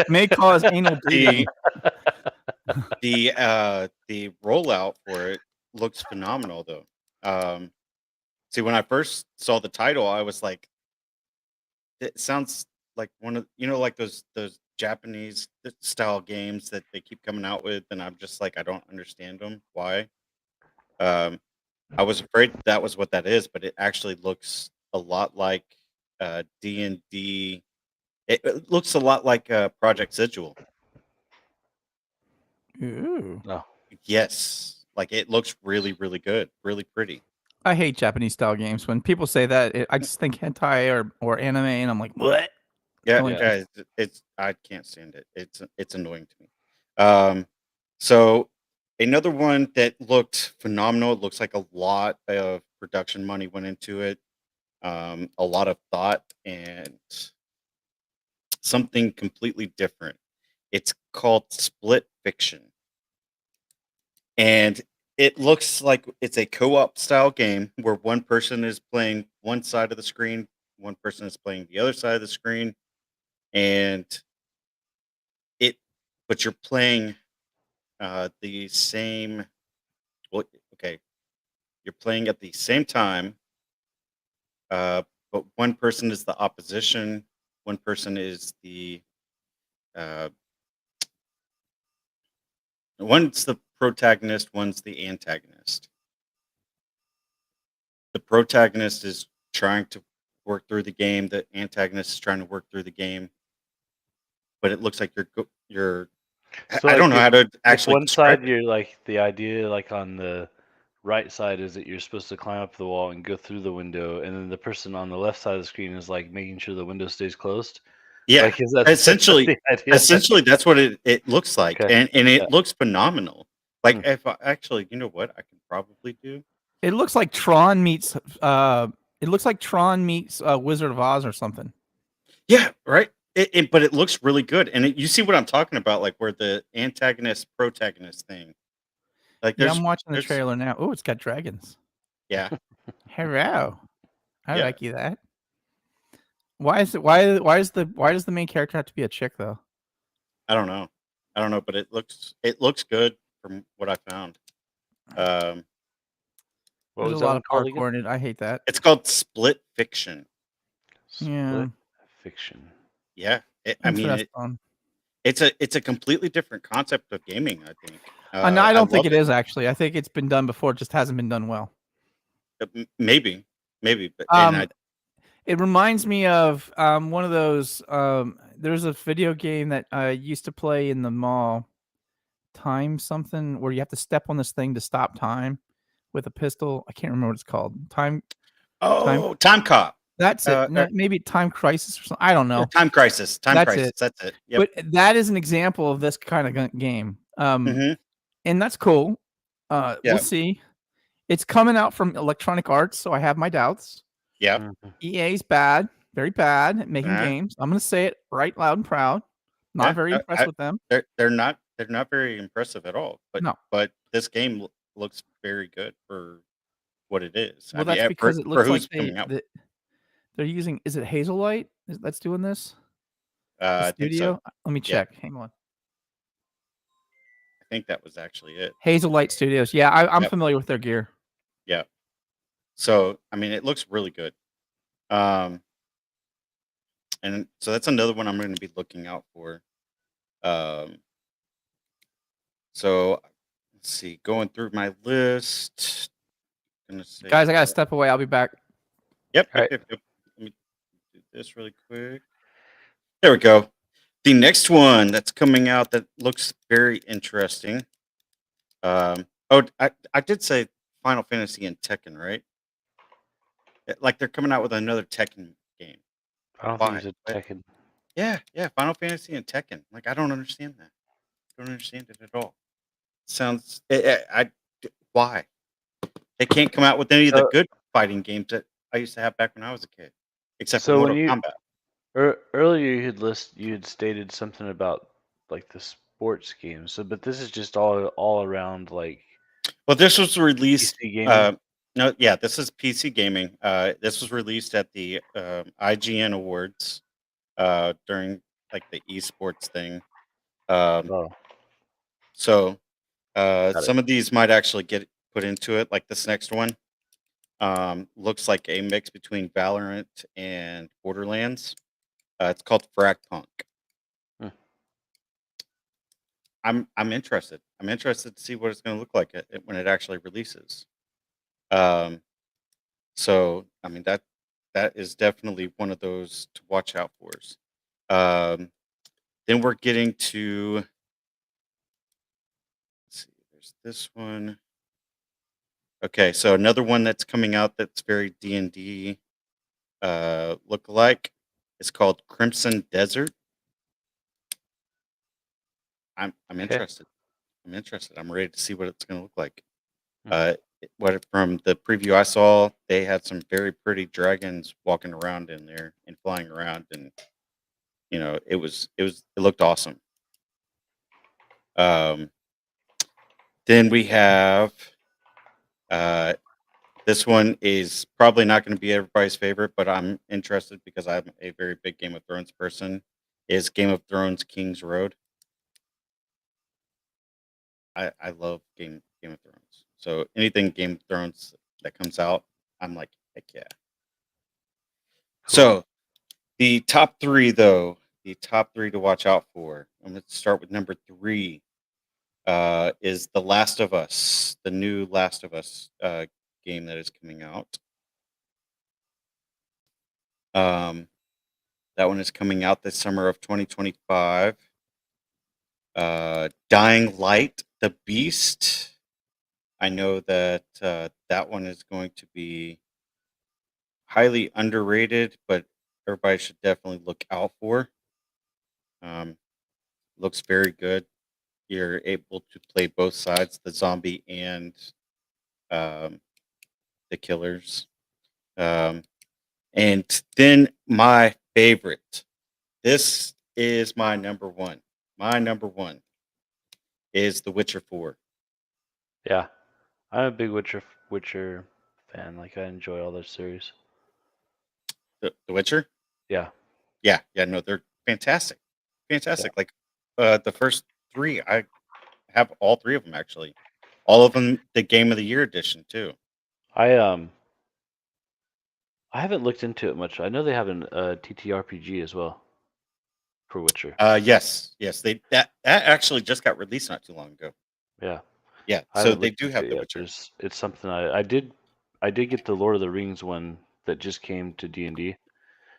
May cause anal bleeding. The rollout for it looks phenomenal though. See, when I first saw the title, I was like, it sounds like one of like those Japanese style games that they keep coming out with, and I'm just like, I don't understand them. Why? Um, I was afraid that was what that is, but it actually looks a lot like D&D. It looks a lot like Project Sigil. Ooh. no. Yes, like it looks really, really good, really pretty. I hate Japanese style games. When people say that, I just think hentai or anime, and I'm like, what? Yeah, No Yeah. interest. it's I can't stand it. It's annoying to me. So another one that looked phenomenal. It looks like a lot of production money went into it. A lot of thought and something completely different. It's called Split Fiction. And it looks like it's a co-op style game where one person is playing one side of the screen, one person is playing the other side of the screen, and it but you're playing the same well, okay, you're playing at the same time, but one person is the opposition, one person is the uh, one's the protagonist, one's the antagonist. The protagonist is trying to work through the game. The antagonist is trying to work through the game, but it looks like you're. So I like don't know how to if actually one describe side it. you're like the idea like on the right side is that you're supposed to climb up the wall and go through the window, and then the person on the left side of the screen is like making sure the window stays closed. Yeah, Like is that essentially, the idea? essentially that's what it looks like, Okay. and Yeah. it looks phenomenal. Like Hmm. if I, actually, you know what I can probably do. It looks like Tron meets. It looks like Tron meets Wizard of Oz or something. Yeah, right. But it looks really good, and you see what I'm talking about, like where the antagonist protagonist thing. Like Yeah, I'm watching the there's trailer now. Oh, it's got dragons. yeah Hello. I yeah. like you that. Why is it? Why does the main character have to be a chick though? I don't know, but it looks good from what I found. Um, What There's was a that lot one of called again? hardcore in it. I hate that. it's called Split Fiction. Yeah. Split Fiction. Yeah, I mean Interest on. it's a completely different concept of gaming. I think. No, I I don't think love it it. is actually. I think it's been done before. It just hasn't been done well. Maybe, but It reminds me of one of those. There's a video game that I used to play in the mall. Time something where you have to step on this thing to stop time with a pistol. I can't remember what it's called. Time. Time Cop. That's it. No, maybe Time Crisis or something. I don't know. Time Crisis. That's it. That's it. Yep. But that is an example of this kind of game. Mhm. And that's cool. Yeah. We'll see. It's coming out from Electronic Arts, so I have my doubts. Yeah. Mhm. EA's bad, very bad at making games. I'm gonna say it right loud and proud. Not very impressed with them. They're not very impressive at all. But No. but this game looks very good for what it is. Well, I mean, that's because it for looks like who's coming out. they're using. Is it Hazelight that's doing this? The I think so. studio? Let me Yeah. check. Hang on. think that was actually it. Hazel Light Studios. Yeah, I'm Yep. familiar with their gear. Yeah. So I mean, it looks really good. And so that's another one I'm going to be looking out for. Um, so let's see, going through my list. Gonna say, Guys, I gotta step away. I'll be back. Yep, All yep, right. yep, yep. Let me do this really quick. There we go. The next one that's coming out that looks very interesting. I did say Final Fantasy and Tekken, right? Like they're coming out with another Tekken game. I don't think Why? you said What? Tekken. Yeah, Final Fantasy and Tekken. Like I don't understand that. Don't understand it at all. Sounds why? They can't come out with any of the So, good fighting games that I used to have back when I was a kid, except for so when Mortal you Kombat. earlier you had stated something about like the sports games. So, but this is just all around like Well, this was released. PC gaming. No, yeah, this is PC gaming. This was released at the IGN Awards during like the esports thing. Um, Oh, so got it. some of these might actually get put into it. Like this next one looks like a mix between Valorant and Borderlands. It's called Fragpunk. Hmm. I'm interested. I'm interested to see what it's going to look like when it actually releases. Um, so I mean that is definitely one of those to watch out for. Then we're getting to let's see. There's this one. Okay, so another one that's coming out that's very D&D look-alike. It's called Crimson Desert. I'm Okay. interested. I'm interested. I'm ready to see what it's going to look like. Hmm. What from the preview I saw, they had some very pretty dragons walking around in there and flying around, and it looked awesome. Um, then we have uh, this one is probably not going to be everybody's favorite, but I'm interested because I'm a very big Game of Thrones person. Is Game of Thrones King's Road? I love Game of Thrones, so anything Game of Thrones that comes out, I'm like, heck yeah. Cool. So the top three, though, the top three to watch out for. I'm going to start with number three. Is The Last of Us, the new Last of Us game that is coming out. Um, that one is coming out this summer of 2025. Dying Light, The Beast. I know that that one is going to be highly underrated, but everybody should definitely look out for. Um, looks very good. You're able to play both sides, the zombie and um, the killers. Um, and then my favorite. This is my number one. My number one is The Witcher 4. Yeah, I'm a big Witcher fan. Like I enjoy all their series. The Witcher? Yeah. Yeah, no, they're fantastic. Fantastic. Like the first three, I have all three of them actually. All of them the Game of the Year edition too. I haven't looked into it much. I know they have an TTRPG as well for Witcher. Yes, that actually just got released not too long ago. Yeah. Yeah, I so haven't they looked do into have it The yet, Witcher. but it's something I did get the Lord of the Rings one that just came to D&D.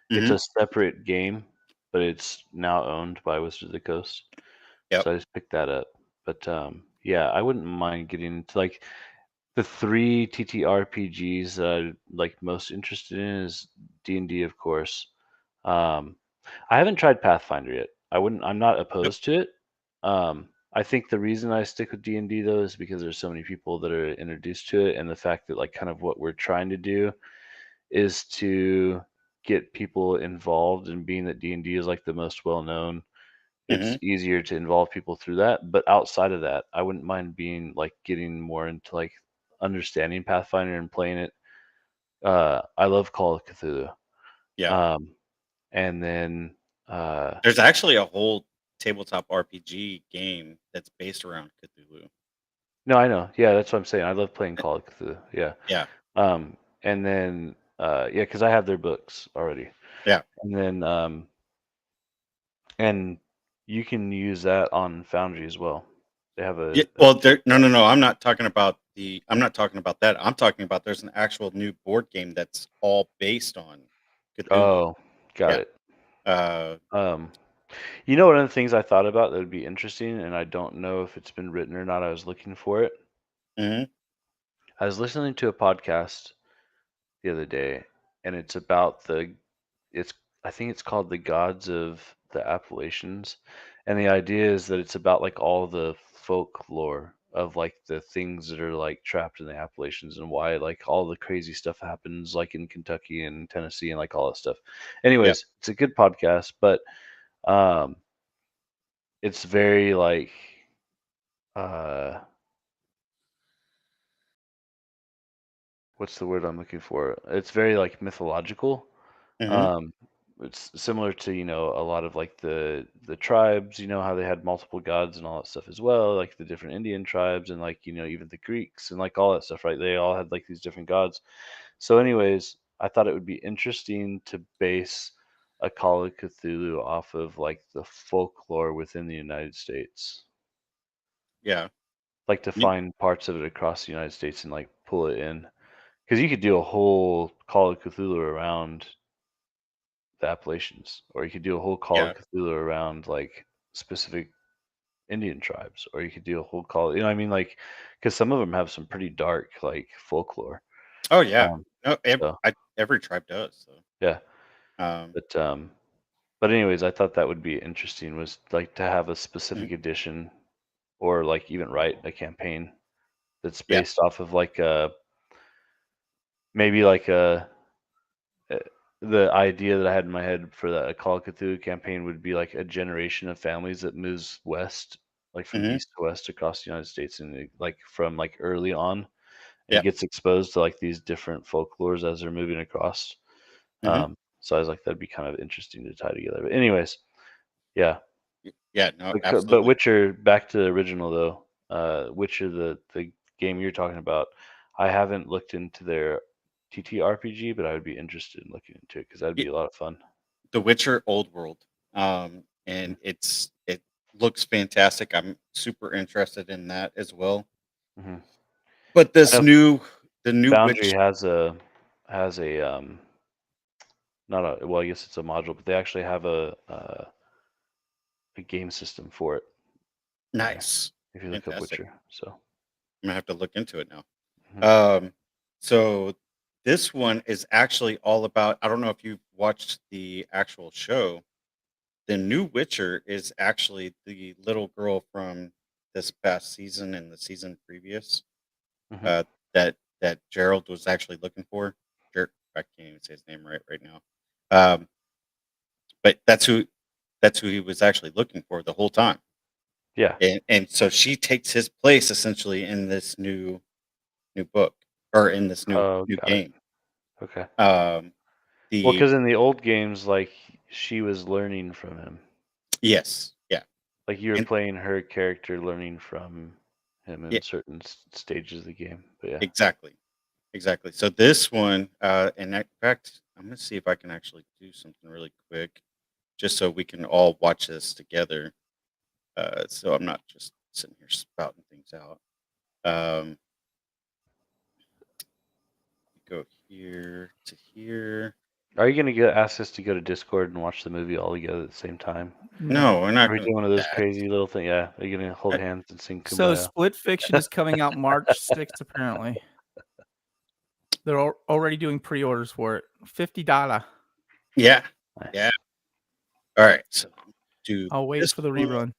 It's Hmm. a separate game, but it's now owned by Wizards of the Coast. Yep. So I just picked that up. But yeah, I wouldn't mind getting into like the three TTRPGs that I'm like most interested in is D&D, of course. Um, I haven't tried Pathfinder yet. I'm not Yep. opposed to it. I think the reason I stick with D&D though is because there's so many people that are introduced to it, and the fact that like kind of what we're trying to do is to get people involved, and being that D&D is like the most well known, Hmm. it's easier to involve people through that. But outside of that, I wouldn't mind being like getting more into like understanding Pathfinder and playing it. I love Call of Cthulhu. Yeah. Um, and then There's actually a whole tabletop RPG game that's based around Cthulhu. No, I know. Yeah, that's what I'm saying. I love playing Call of Cthulhu. Yeah. Yeah, And then yeah, because I have their books already. yeah, And then and you can use that on Foundry as well. They have yeah. a Well, no. I'm not talking about that. I'm talking about there's an actual new board game that's all based on Cthulhu. oh, got Yeah. it. Uh, You know, one of the things I thought about that would be interesting, and I don't know if it's been written or not. I was looking for it. mhm, I was listening to a podcast the other day, and it's about it's I think it's called The Gods of the Appalachians, and the idea is that it's about like all the folklore of like the things that are like trapped in the Appalachians and why like all the crazy stuff happens like in Kentucky and Tennessee and like all that stuff. yeah, Anyways, it's a good podcast, but um it's very like uh what's the word I'm looking for? It's very like mythological. mhm, Um, it's similar to, you know, a lot of like the tribes, you know, how they had multiple gods and all that stuff as well, like the different Indian tribes and like, you know, even the Greeks and like all that stuff, right? They all had like these different gods. So anyways, I thought it would be interesting to base a Call of Cthulhu off of like the folklore within the United States. yeah. Like to You- find parts of it across the United States and like pull it in. Because you could do a whole Call of Cthulhu around the Appalachians, or you could do a whole Call of yeah. Cthulhu around like specific Indian tribes, or you could do a whole call. You know, what I mean, like, because some of them have some pretty dark like folklore. Oh yeah. Um, No, so every tribe does. So, yeah, um, but but anyways, I thought that would be interesting was like to have a mhm, specific edition, or like even write a campaign that's yeah, based off of like maybe like uh, the idea that I had in my head for that Call of Cthulhu campaign would be like a generation of families that moves west, like from mhm, east to west across the United States, and like from like early on, yeah, and gets exposed to like these different folklores as they're moving across. mhm, So I was like, that'd be kind of interesting to tie together. But anyways, yeah. yeah. No, But absolutely. Witcher, back to the original though. Witcher, the game you're talking about, I haven't looked into their TTRPG, but I would be interested in looking into it because that'd Y- be a lot of fun. The Witcher Old World, Mhm, and it looks fantastic. I'm super interested in that as well. mhm. But I know the new Foundry Witch, has a not a well, I guess it's a module, but they actually have a game system for it. nice, If you look up fantastic. Witcher, so I'm gonna have to look into it now. mhm. Um, so this one is actually all about. I don't know if you've watched the actual show. The new Witcher is actually the little girl from this past season and the season previous. Mhm. Uh, that Gerald was actually looking for. I can't even say his name right now. Um, but that's who he was actually looking for the whole time. Yeah. And so she takes his place essentially in this new book or in this Oh, new got it. game. Okay. Um, Well, the because in the old games, like she was learning from him. Yes, yeah, Like you were and playing her character, learning from him yeah, in certain stages of the game. But yeah. exactly, exactly. So this one, and in fact, I'm gonna see if I can actually do something really quick, just so we can all watch this together. So I'm not just sitting here spouting things out. Um, go here to here. Are you gonna ask us to go to Discord and watch the movie all together at the same time? No. No, we're Are not we gonna doing one of do those that. crazy little things? Yeah. Are you gonna hold Uh, hands and sing So Kumbaya? Split Fiction is coming out March 6th, apparently. They're already doing pre-orders for it. $50. yeah, yeah. Nice. All right, so do I'll wait this for the one. rerun.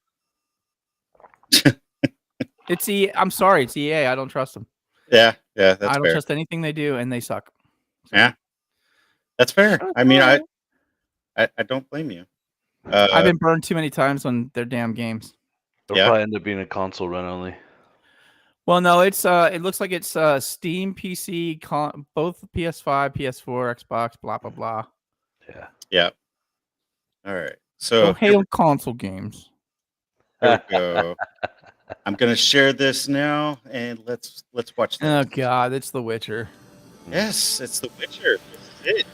It's I'm sorry, it's EA. I don't trust them. Yeah, yeah, I that's don't fair. trust anything they do, and they suck. So. Yeah, that's fair. Shut I mean, up. I don't blame you. I've been burned too many times on their damn games. It'll Yeah, probably end up being a console run only. Well, no, it's it looks like it's Steam, PC, both PS5, PS4, Xbox, blah blah blah. Yeah. yeah. All right. Go So here, hail console games. Here we go. I'm gonna share this now, and let's watch this. Oh God, it's The Witcher. Yes, it's The Witcher. This is it.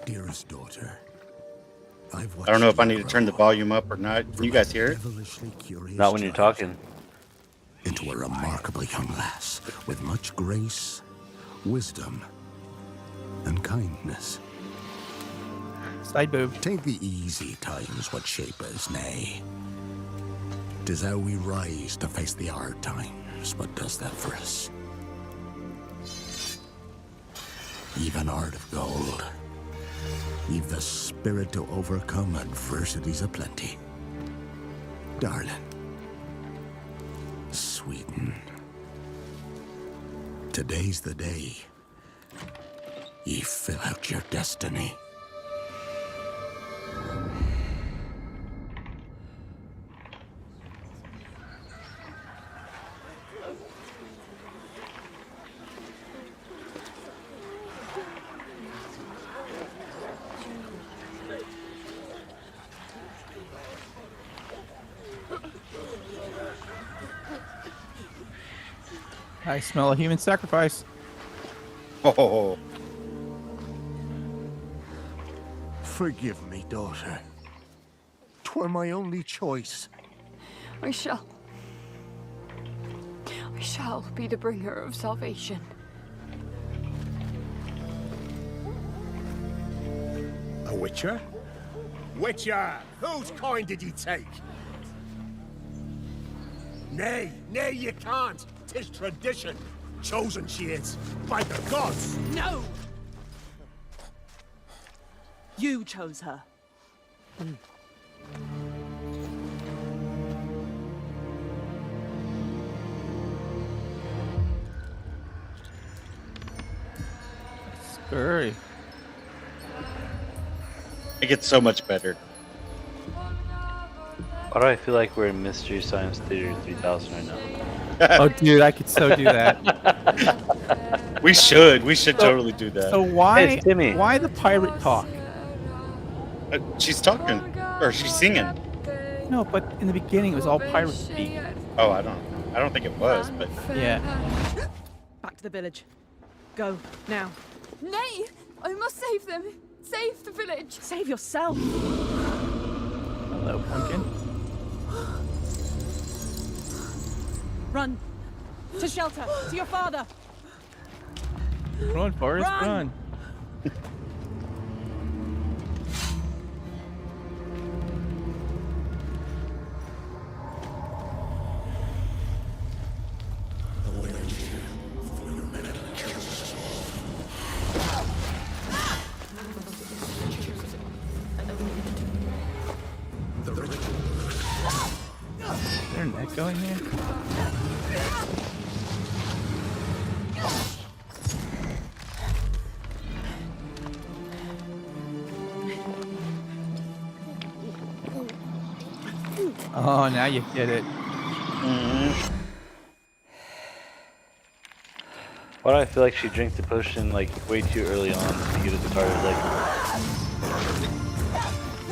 Dearest daughter, I don't know if I need to turn the volume up or not. Can you guys hear it? Not when you're talking. Into a remarkably young lass with much grace, wisdom, and kindness. Side boob. Take the easy times what shape us, nay. 'Tis how we rise to face the hard times what does that for us. Even heart of gold. Leave the spirit to overcome adversities aplenty. Darling. Sweeten. Today's the day. Ye fill out your destiny. I smell a human sacrifice. Oh, Forgive me, daughter. 'Twere my only choice. I shall be the bringer of salvation. A witcher? Witcher! Whose kind did ye take? Nay, you can't. 'Tis tradition. Chosen she is, by the gods. No! You chose her. Scurry. it gets so much better. Why do I feel like we're in Mystery Science Theater 3000 right now? Oh, dude, I could so do that. We should totally do that. So why? Hey, it's Timmy. Why the pirate talk? She's talking, or she's singing. No, but in the beginning it was all pirate speak. Oh, I don't think it was, but Yeah. Back to the village. Go, now. Nay! I must save them! Save the village! Save yourself! Hello, pumpkin. Run! To shelter! To your father! Run, Forrest, Run! run. Is there a net going here? Oh, now you get it. Why do I feel like she drank the potion like way too early on to get it started? Like,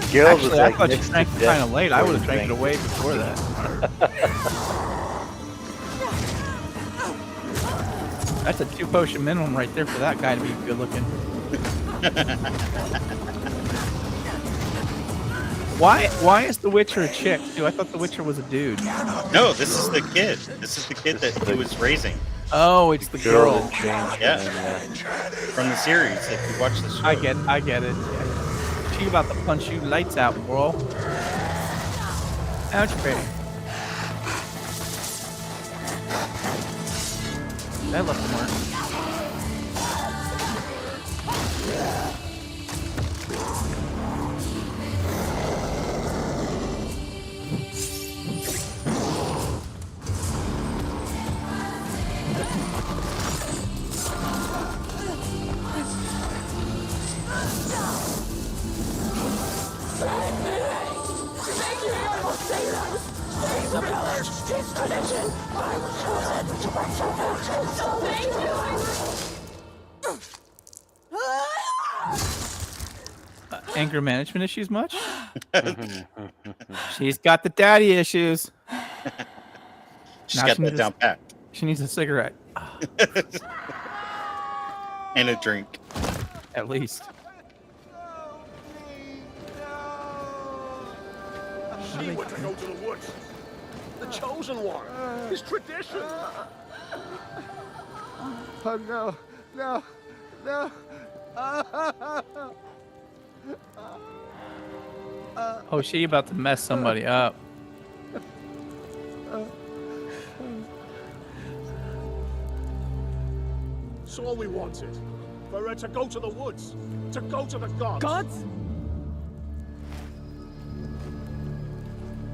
Geralt was Actually, I like thought you next to drank it death kind of late. I before would have he drank it away before that. That's a 2 potion minimum right there for that guy to be good looking. Why is the Witcher a chick too? I thought the Witcher was a dude. no, this is the kid. This is the kid that he was raising. Oh, it's the girl. that changed. Yeah. And, From the series. If you watch the show. I get it. Yeah. She about to punch you lights out, bro. Ouch, baby. That left him mark. anger management issues much? She's got the daddy issues. She's Now got she that needs down pat. She needs a cigarette, And a drink. at least. She went to go to the woods. The chosen one. It's tradition. Oh no, no, no. Oh, she about to mess somebody up. It's all we wanted. For her to go to the woods. To go to the gods. Gods?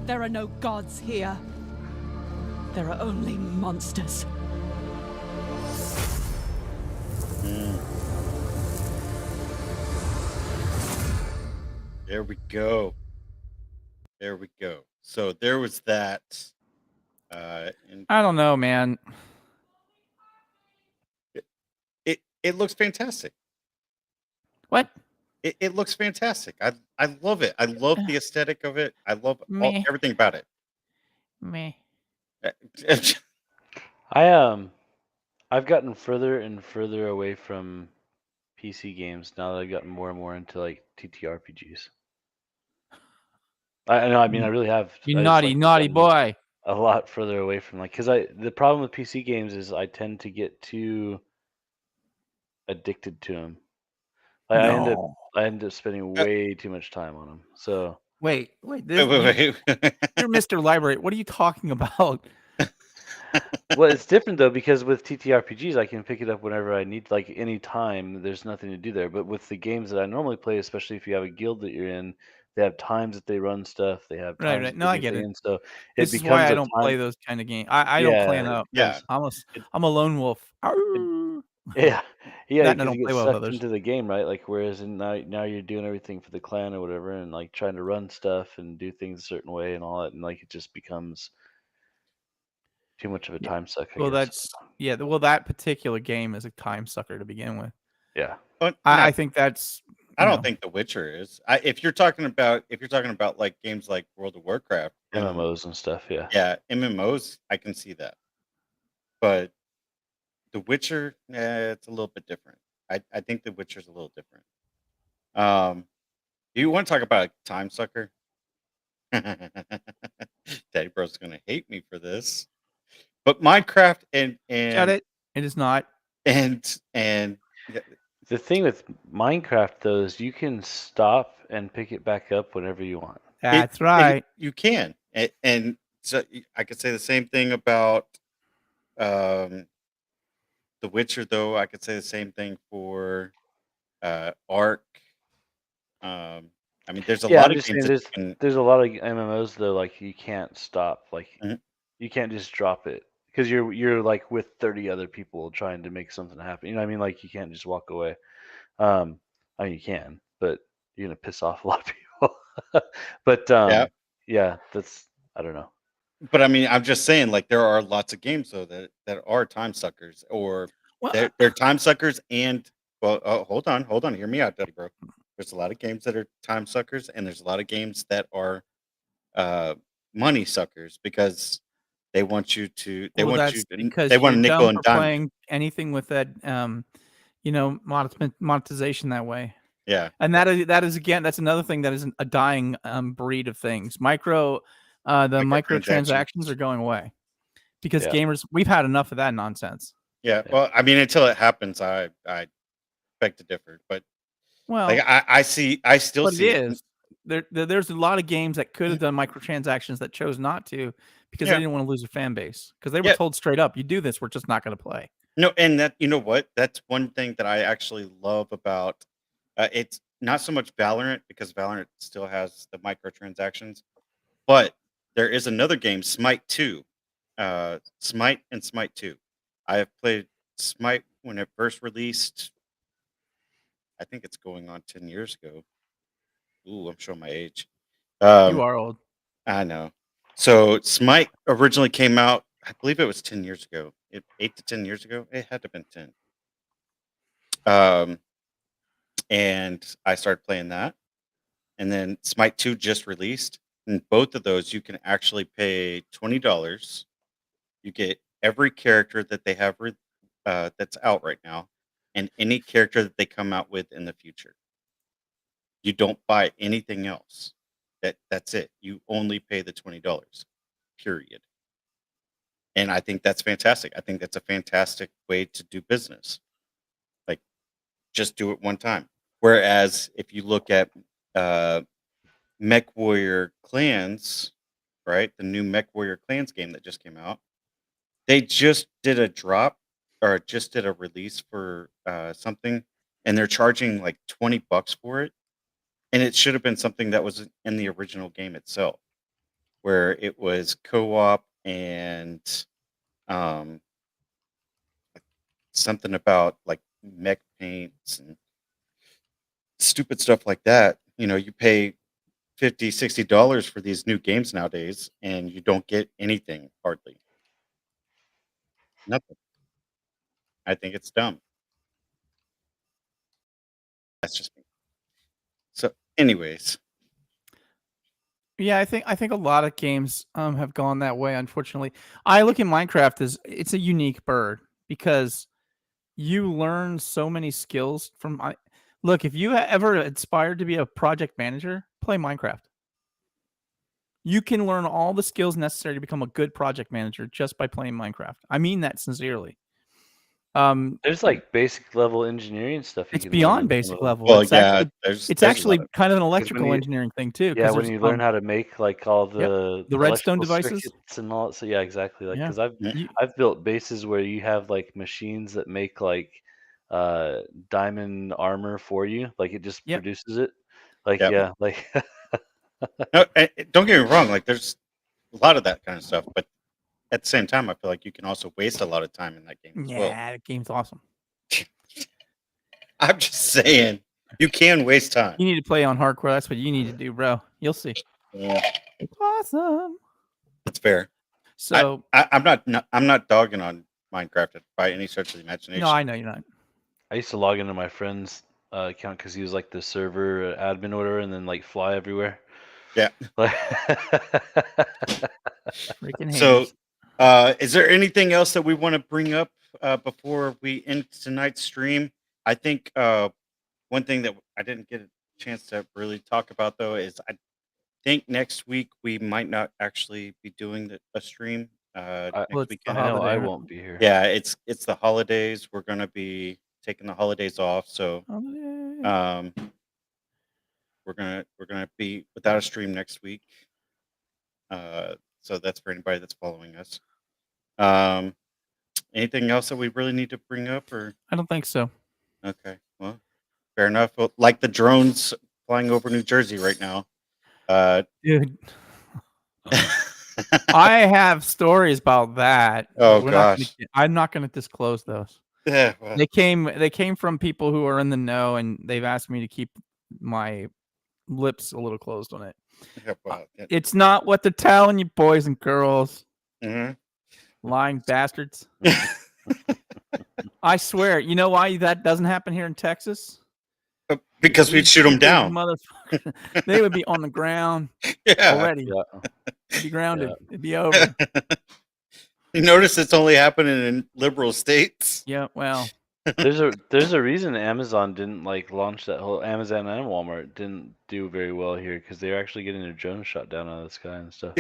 There are no gods here. There are only monsters. There we go. There we go. So there was that. And I don't know, man. it looks fantastic. What? It looks fantastic. I love it. I love the aesthetic of it. I love Meh. everything about it. Meh. I've gotten further and further away from PC games now that I've gotten more and more into like TTRPGs. I know. I mean, I really have. You I just, naughty, like, naughty gotten boy. a lot further away from like because the problem with PC games is I tend to get too addicted to them. I end up spending way too much time on them. So Wait. wait, This, wait. you're Mr. Library. What are you talking about? well, it's different though because with TTRPGs I can pick it up whenever I need, like any time. There's nothing to do there. But with the games that I normally play, especially if you have a guild that you're in, they have times that they run stuff. They have Right, times right. that No, they I do get it. things. So it This is why becomes I a don't time. play those kind of games. I don't clan Yeah, up. Yeah. I'm a lone wolf. Arr. yeah, yeah, That and I because don't you get play well with sucked others. into the game, right? Like whereas now you're doing everything for the clan or whatever, and like trying to run stuff and do things a certain way and all that, and like it just becomes too much of a Yeah. time suck, I Well, guess. well, that particular game is a time sucker to begin with. Yeah. But I no, think that's. I don't think The Witcher is. If you're talking about like games like World of Warcraft and MMOs and stuff, yeah. yeah, MMOs, I can see that. But The Witcher, it's a little bit different. I think The Witcher's a little different. You want to talk about a time sucker? Daddy Bro's gonna hate me for this. But Minecraft Shut and it. It is not. and yeah, The thing with Minecraft though is you can stop and pick it back up whenever you want. That's right. you can. And so I could say the same thing about um The Witcher, though. I could say the same thing for Ark. I mean, there's a Yeah, lot I'm of just games saying that you can. there's a lot of MMOs though, like you can't stop, like Mhm. you can't just drop it because you're like with 30 other people trying to make something happen. You know what I mean? Like you can't just walk away. I mean you can, but you're gonna piss off a lot of people. But Yeah, yeah, that's I don't know. but I mean, I'm just saying, like there are lots of games though that are time suckers, or Well, they're time suckers, and well, hold on, hear me out, Daddy Bro. There's a lot of games that are time suckers, and there's a lot of games that are uh, money suckers because they want you to well, that's they because want you're to nickel dumb and for dime you. playing anything with that, monetization that way. Yeah, And that is again, that's another thing that is a dying breed of things. The microtransactions. microtransactions are going away because Yeah. gamers, we've had enough of that nonsense. Yeah. Yeah. Well, I mean, until it happens, I beg to differ. But Well, like I still but it see it. is. There's a lot of games that could have done microtransactions that chose not to because Yeah. they didn't want to lose their fan base because they were Yeah. told straight up, "You do this, we're just not going to play." No, and that you know what? That's one thing that I actually love about it's not so much Valorant because Valorant still has the microtransactions, but there is another game, Smite 2. Smite and Smite 2. I have played Smite when it first released. I think it's going on 10 years ago. Ooh, I'm showing my age. You Um, are old. I know. So Smite originally came out, I believe it was 10 years ago. 8 to 10 years ago. It had to have been 10. And I started playing that. and then Smite 2 just released. And both of those, you can actually pay $20. You get every character that they have that's out right now, and any character that they come out with in the future. You don't buy anything else. That's it. You only pay the $20. Period. And I think that's fantastic. I think that's a fantastic way to do business. Like, just do it one time. Whereas if you look at Mech Warrior Clans, right? The new Mech Warrior Clans game that just came out. They just did a drop or just did a release for something, and they're charging like $20 for it. And it should have been something that was in the original game itself, where it was co-op and something about like mech paints and stupid stuff like that. You pay $50-$60 for these new games nowadays, and you don't get anything hardly. Nothing. I think it's dumb. That's just me. So, anyways, Yeah, I think a lot of games have gone that way. Unfortunately, I look at Minecraft as it's a unique bird because you learn so many skills from. Look, if you ever aspired to be a project manager, play Minecraft. You can learn all the skills necessary to become a good project manager just by playing Minecraft. I mean that sincerely. There's like basic level engineering stuff you It's can learn beyond in some basic of them. level. well, It's yeah, actually there's it's a actually lot of kind of an 'Cause when electrical you engineering thing too. yeah, Because when there's you learn how to make like all the the redstone electrical devices. circuits and all that, so yeah, exactly. Like, Yeah, because I've Mm, you, I've built bases where you have like machines that make like diamond armor for you, like it just yep. produces it. Like, yep. yeah, like No, don't get me wrong. Like, there's a lot of that kind of stuff, but at the same time, I feel like you can also waste a lot of time in that game as well. Yeah, the game's awesome. I'm just saying, you can waste time. You need to play on hardcore. That's what you need to do, bro. You'll see. Yeah, It's awesome. that's fair. So I'm not dogging on Minecraft by any stretch of the imagination. no, I know you're not. I used to log into my friend's account because he was like the server admin or whatever, and then like fly everywhere. Yeah. Like, Freaking So, haters. is there anything else that we want to bring up before we end tonight's stream? I think one thing that I didn't get a chance to really talk about though is I think next week we might not actually be doing a stream. I, Next Well, it's the weekend. I know holiday, I right? won't be here. Yeah, it's the holidays. We're gonna be taking the holidays off, so Holiday. we're gonna be without a stream next week. So that's for anybody that's following us. Anything else that we really need to bring up, or I don't think so. okay, well, fair enough. Well, like the drones flying over New Jersey right now. Dude, I have stories about that. Oh, but gosh. I'm not gonna disclose those. Yeah, well, They came from people who are in the know, and they've asked me to keep my lips a little closed on it. yeah, well, yeah. It's not what they're telling you, boys and girls. Mhm. Lying bastards. I swear. You know why that doesn't happen here in Texas? Because we'd shoot them These down. motherfuckers, they would be on the ground Yeah. already. Yeah. It'd be grounded. It'd be over. You notice it's only happening in liberal states. Yeah, well, There's a reason Amazon didn't like launch that whole Amazon and Walmart didn't do very well here because they're actually getting their drones shot down out of the sky and stuff.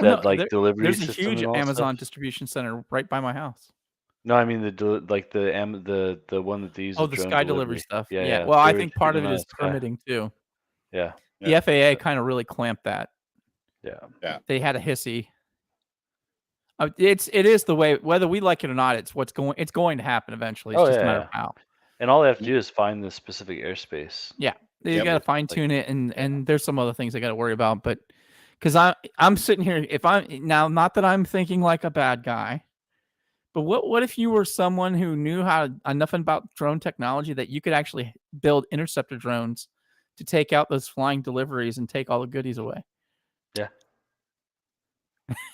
no, That like delivery there's a system huge and all Amazon stuff. distribution center right by my house. No, I mean like the one that they use. Oh, the the drone sky delivery stuff. Yeah, Yeah. yeah. Well, I they were think part of shooting it out is of the sky. permitting too. Yeah, The FAA kind of really clamped that. yeah. They had a hissy. It is the way, whether we like it or not. It's going to happen eventually. It's Oh, just a yeah, matter yeah. of how. And all they have to do is find the specific airspace. Yeah, they Yep. got to fine tune it, and there's some other things they got to worry about. But because I'm sitting here, if I'm now, not that I'm thinking like a bad guy, but what if you were someone who knew enough about drone technology that you could actually build interceptor drones to take out those flying deliveries and take all the goodies away? Yeah.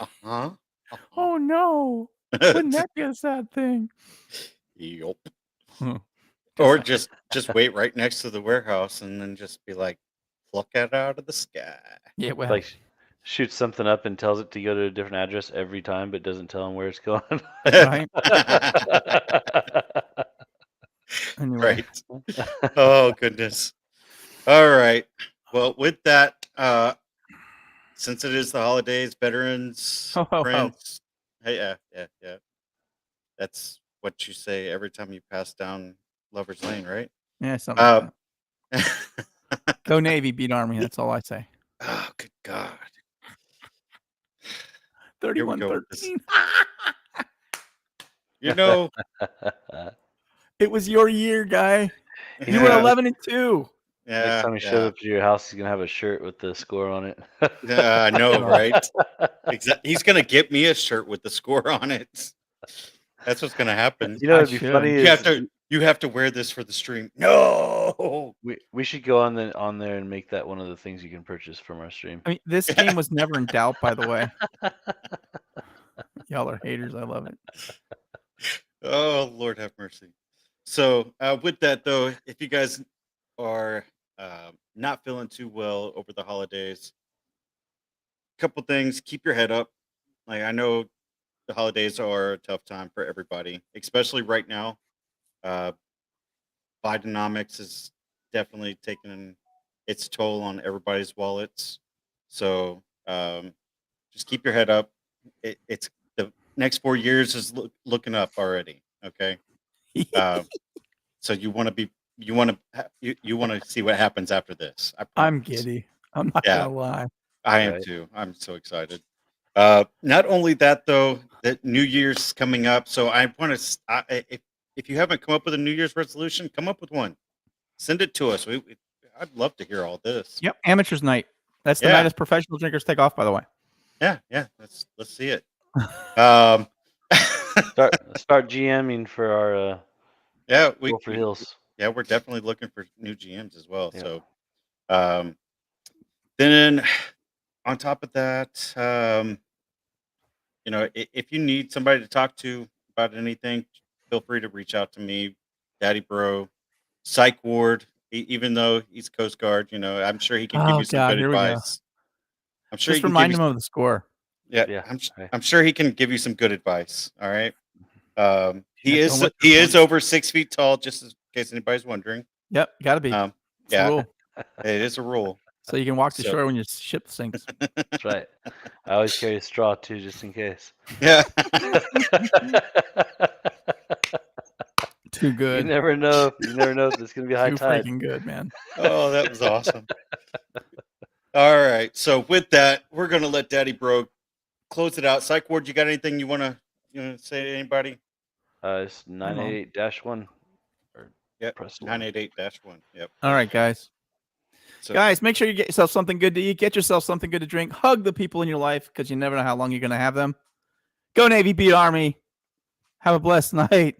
Uh-huh. Oh no! Wouldn't that be a sad thing? Yup. Hmm. Or just wait right next to the warehouse and then just be like, pluck it out of the sky. Yeah, well, Like shoots something up and tells it to go to a different address every time, but doesn't tell him where it's going. right. Anyway, Right. Oh goodness. All right. Well, with that, since it is the holidays, veterans, ho ho ho. friends. Hey, yeah. That's what you say every time you pass down Lover's Lane, right? Yeah, something like Uh, that. Go Navy, beat Army. That's all I say. oh, good God. Here we go with this. 31-13. You know, It was your year, guy. You were yeah, 11-2. Next yeah, time he shows up to your house, he's gonna have a shirt with the score on it. yeah, I know, right? Exactly. He's gonna get me a shirt with the score on it. That's what's gonna happen. You know, I it'd be should. funny You have to wear this for the stream. No. we should go on there and make that one of the things you can purchase from our stream. I mean, this game was never in doubt, by the way. Y'all are haters. I love it. Oh, Lord have mercy. So, with that though, if you guys are not feeling too well over the holidays, couple things: keep your head up. Like, I know the holidays are a tough time for everybody, especially right now. Uh, Bidenomics is definitely taking its toll on everybody's wallets. So, just keep your head up. It's the next 4 years is looking up already. Okay. So you want to see what happens after this. I I'm promise. giddy. I'm not Yeah. gonna lie. I am Right. too. I'm so excited. Not only that though, that New Year's coming up. So I want to, if you haven't come up with a New Year's resolution, come up with one. Send it to us. I'd love to hear all this. Yep, amateurs night. That's the Yeah. night as professional drinkers take off. By the way. Yeah. Let's see it. Um, Start GMing for our yeah, Wilford Hills. yeah, we're definitely looking for new GMs as well. Yeah. So, then on top of that, if you need somebody to talk to about anything, feel free to reach out to me, Daddy Bro, Psych Ward. Even though he's Coast Guard, I'm sure he can give Oh you some God, good here we go. advice. I'm sure Just he can give remind you him of the score. Yeah. I'm sure he can give you some good advice. All right. He Yeah, is don't let he your is over 6 feet tall, just in case anybody's wondering. Yep, gotta be. Um, It's a yeah, rule. it is a rule. So you can walk to So- shore when your ship sinks. That's right. I always carry a straw too, just in case. Yeah. Too You good. never know. You never know if it's gonna be high Too tide. freaking good, man. Oh, that was awesome. All right. So with that, we're gonna let Daddy Bro close it out. Psych Ward, you got anything you wanna say to anybody? It's 988-1. Yep. Press 988-1. Yep. All right, guys. So, Guys, make sure you get yourself something good to eat. Get yourself something good to drink. Hug the people in your life because you never know how long you're going to have them. Go Navy, beat Army. Have a blessed night.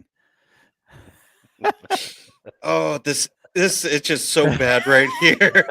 oh, this it's just so bad right here.